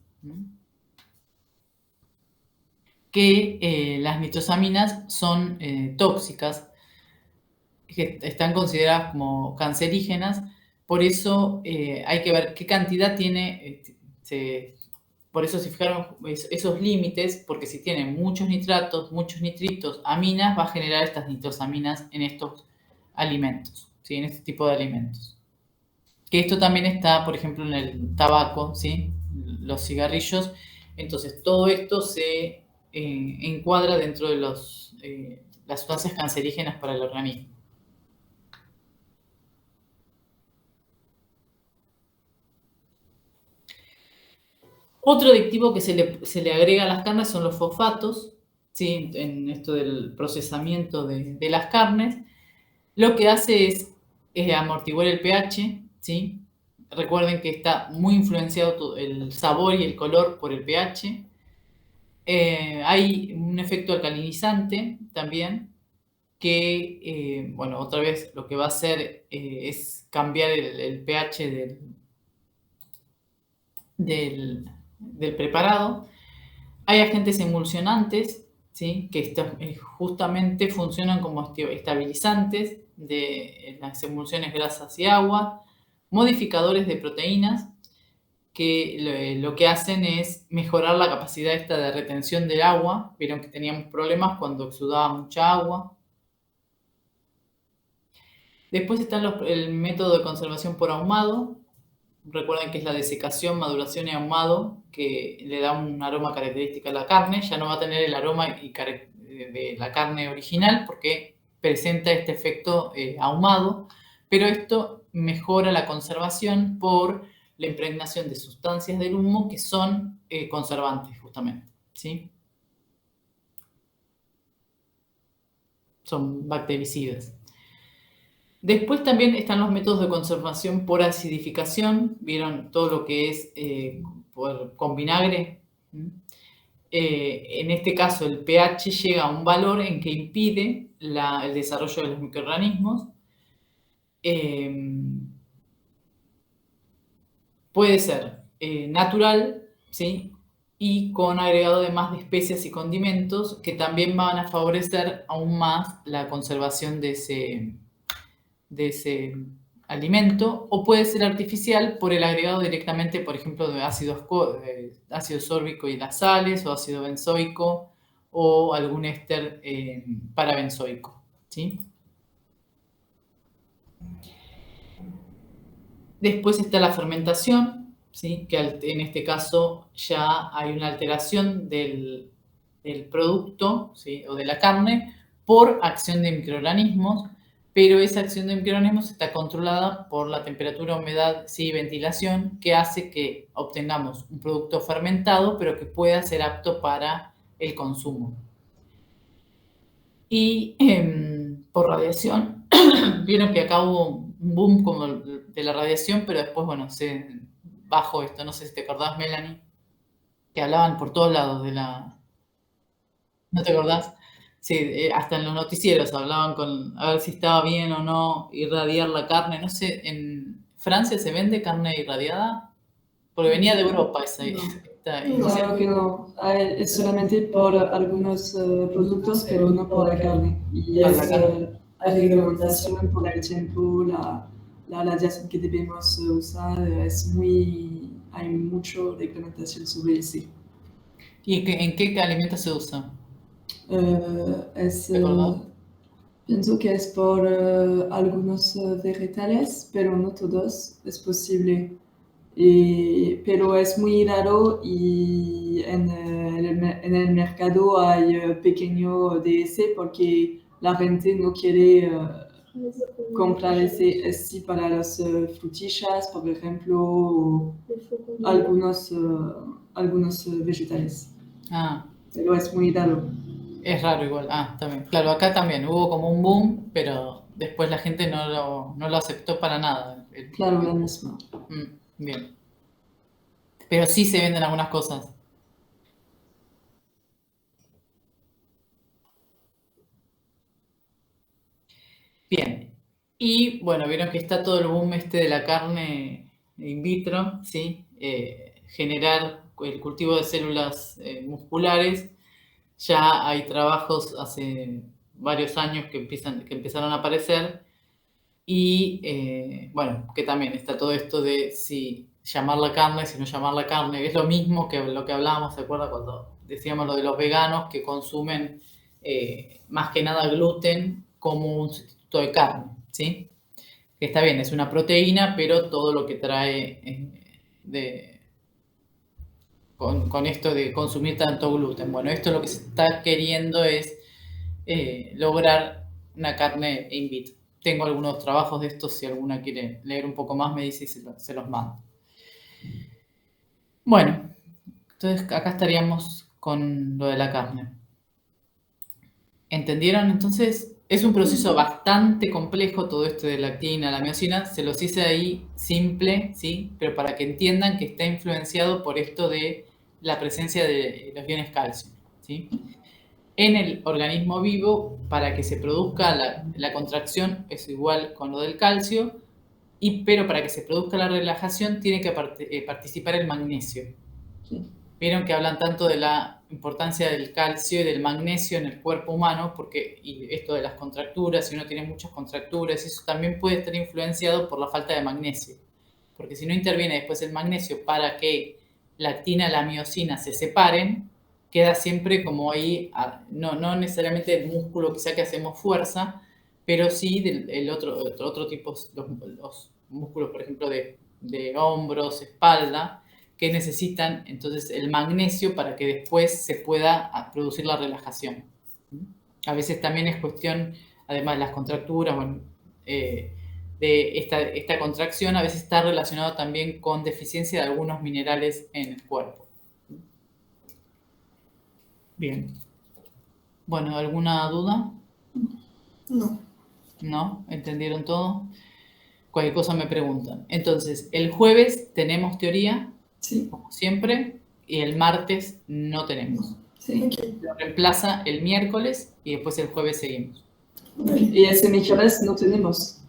[SPEAKER 1] Que las nitrosaminas son tóxicas, que están consideradas como cancerígenas, por eso hay que ver qué cantidad tiene, por eso se fijaron esos límites, porque si tiene muchos nitratos, muchos nitritos, aminas, va a generar estas nitrosaminas en estos alimentos, ¿sí? En este tipo de alimentos. Que esto también está, por ejemplo, en el tabaco, ¿sí? Los cigarrillos. Entonces, todo esto se encuadra dentro de las sustancias cancerígenas para el organismo. Otro aditivo que se le agrega a las carnes son los fosfatos, ¿sí? En esto del procesamiento de las carnes. Lo que hace es amortiguar el pH, ¿sí? Recuerden que está muy influenciado el sabor y el color por el pH. Hay un efecto alcalinizante también, que, bueno, otra vez lo que va a hacer es cambiar el pH del preparado. Hay agentes emulsionantes, ¿sí? Que justamente funcionan como estabilizantes de las emulsiones grasas y agua, modificadores de proteínas, que lo que hacen es mejorar la capacidad esta de retención del agua. Vieron que teníamos problemas cuando exudaba mucha agua. Después está el método de conservación por ahumado. Recuerden que es la desecación, maduración y ahumado, que le da un aroma característico a la carne. Ya no va a tener el aroma de la carne original porque presenta este efecto ahumado, pero esto mejora la conservación por la impregnación de sustancias del humo que son conservantes justamente, ¿sí? Son bactericidas. Después también están los métodos de conservación por acidificación. ¿Vieron todo lo que es con vinagre? En este caso, el pH llega a un valor en que impide el desarrollo de los microorganismos. Puede ser natural, ¿sí? y con agregado además de especias y condimentos que también van a favorecer aún más la conservación de ese alimento, o puede ser artificial por el agregado directamente, por ejemplo, de ácido sórbico y las sales, o ácido benzoico, o algún éster parabenzoico, ¿sí? Después está la fermentación, ¿sí? Que en este caso ya hay una alteración del producto, ¿sí? O de la carne por acción de microorganismos, pero esa acción de microorganismos está controlada por la temperatura, humedad, sí, y ventilación, que hace que obtengamos un producto fermentado, pero que pueda ser apto para el consumo. Y por radiación, vieron que acá hubo un boom como de la radiación, pero después, bueno, se bajó esto. No sé si te acordás, Melanie, que hablaban por todos lados de la... ¿No te acordás? Sí, hasta en los noticieros hablaban a ver si estaba bien o no irradiar la carne. No sé, ¿en Francia se vende carne irradiada? Porque venía de Europa esta
[SPEAKER 2] Claro que no, es solamente por algunos productos, pero no por la carne. Y hay reglamentación por el tiempo, la radiación que debemos usar, hay mucha reglamentación sobre eso.
[SPEAKER 1] ¿Y en qué alimentos se usa?
[SPEAKER 2] ¿Te acordás? Pienso que es por algunos vegetales, pero no todos, es posible. Pero es muy raro y en el mercado hay pequeño de ese porque la gente no quiere comprar ese para las frutillas, por ejemplo, o algunos vegetales. Pero es muy raro.
[SPEAKER 1] Es raro igual. También. Claro, acá también hubo como un boom, pero después la gente no lo aceptó para nada.
[SPEAKER 2] Claro, lo mismo.
[SPEAKER 1] Bien. Pero sí se venden algunas cosas. Bien. Y bueno, vieron que está todo el boom de la carne in vitro, ¿sí? Generar el cultivo de células musculares. Ya hay trabajos hace varios años que empezaron a aparecer. Y bueno, que también está todo esto de si llamar la carne, si no llamar la carne. Es lo mismo que lo que hablábamos, ¿se acuerda? Cuando decíamos lo de los veganos que consumen más que nada gluten como un sustituto de carne, ¿sí? Que está bien, es una proteína, pero todo lo que trae con esto de consumir tanto gluten. Bueno, esto lo que se está queriendo es lograr una carne in vitro. Tengo algunos trabajos de estos, si alguna quiere leer un poco más me dice y se los mando. Bueno, entonces acá estaríamos con lo de la carne. ¿Entendieron? Entonces es un proceso bastante complejo todo esto de la actina, la miosina. Se los hice ahí simple, ¿sí? Pero para que entiendan que está influenciado por esto de la presencia de los iones calcio, ¿sí? En el organismo vivo, para que se produzca la contracción, es igual con lo del calcio, pero para que se produzca la relajación tiene que participar el magnesio. Sí. Vieron que hablan tanto de la importancia del calcio y del magnesio en el cuerpo humano, y esto de las contracturas, si uno tiene muchas contracturas, eso también puede estar influenciado por la falta de magnesio. Porque si no interviene después el magnesio para que la actina y la miosina se separen, queda siempre como ahí, no necesariamente el músculo quizá que hacemos fuerza, pero sí el otro tipo, los músculos, por ejemplo, de hombros, espalda, que necesitan entonces el magnesio para que después se pueda producir la relajación. A veces también es cuestión, además de las contracturas, bueno, de esta contracción, a veces está relacionado también con deficiencia de algunos minerales en el cuerpo. Bien. Bueno, ¿alguna duda?
[SPEAKER 2] No.
[SPEAKER 1] ¿No? ¿Entendieron todo? Cualquier cosa me preguntan. Entonces, el jueves tenemos teoría,
[SPEAKER 2] sí,
[SPEAKER 1] como siempre, y el martes no tenemos.
[SPEAKER 2] Sí.
[SPEAKER 1] Lo reemplaza el miércoles y después el jueves seguimos.
[SPEAKER 2] Y ese miércoles no tenemos.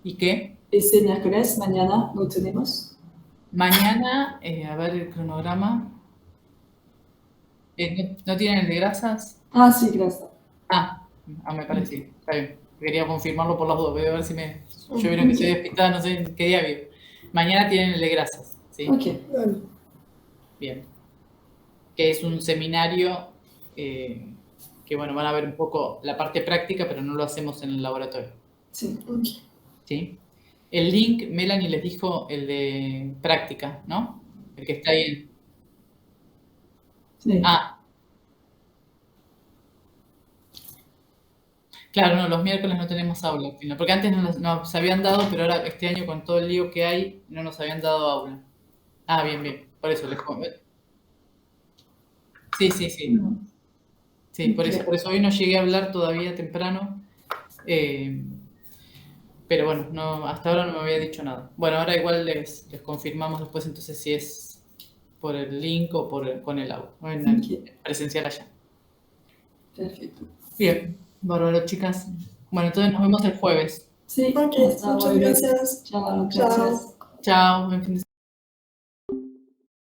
[SPEAKER 1] ¿Y qué?
[SPEAKER 2] Ese miércoles, mañana, no tenemos.
[SPEAKER 1] Mañana, a ver el cronograma. ¿No tienen el de grasas?
[SPEAKER 2] Ah, sí, gracias.
[SPEAKER 1] Me parece, está bien. Quería confirmarlo por las dudas, voy a ver si me... Yo vieron que estoy despistada, no sé en qué día vivo. Mañana tienen el de grasas, ¿sí?
[SPEAKER 2] Ok.
[SPEAKER 3] Vale.
[SPEAKER 1] Bien. Que es un seminario que, bueno, van a ver un poco la parte práctica, pero no lo hacemos en el laboratorio.
[SPEAKER 2] Sí.
[SPEAKER 3] Ok.
[SPEAKER 1] ¿Sí? El link, Melanie les dijo el de práctica, ¿no? El que está ahí.
[SPEAKER 2] Sí.
[SPEAKER 1] Claro, no, los miércoles no tenemos aula, al final, porque antes nos habían dado, pero ahora este año con todo el lío que hay, no nos habían dado aula. Bien, bien, por eso les Sí, sí, sí.
[SPEAKER 2] No.
[SPEAKER 1] Sí,
[SPEAKER 2] Ok.
[SPEAKER 1] por eso hoy no llegué a hablar todavía temprano. Pero bueno, no, hasta ahora no me había dicho nada. Bueno, ahora igual les confirmamos después entonces si es por el link o con el aula, o en
[SPEAKER 2] Ok.
[SPEAKER 1] presencial allá.
[SPEAKER 2] Perfecto.
[SPEAKER 1] Bien, bárbaro, chicas. Bueno, entonces nos vemos el jueves.
[SPEAKER 2] Sí.
[SPEAKER 3] Ok,
[SPEAKER 2] Hasta
[SPEAKER 3] muchas
[SPEAKER 2] luego.
[SPEAKER 3] gracias.
[SPEAKER 2] Chao.
[SPEAKER 3] Chao.
[SPEAKER 2] Gracias.
[SPEAKER 1] Chao, buen fin de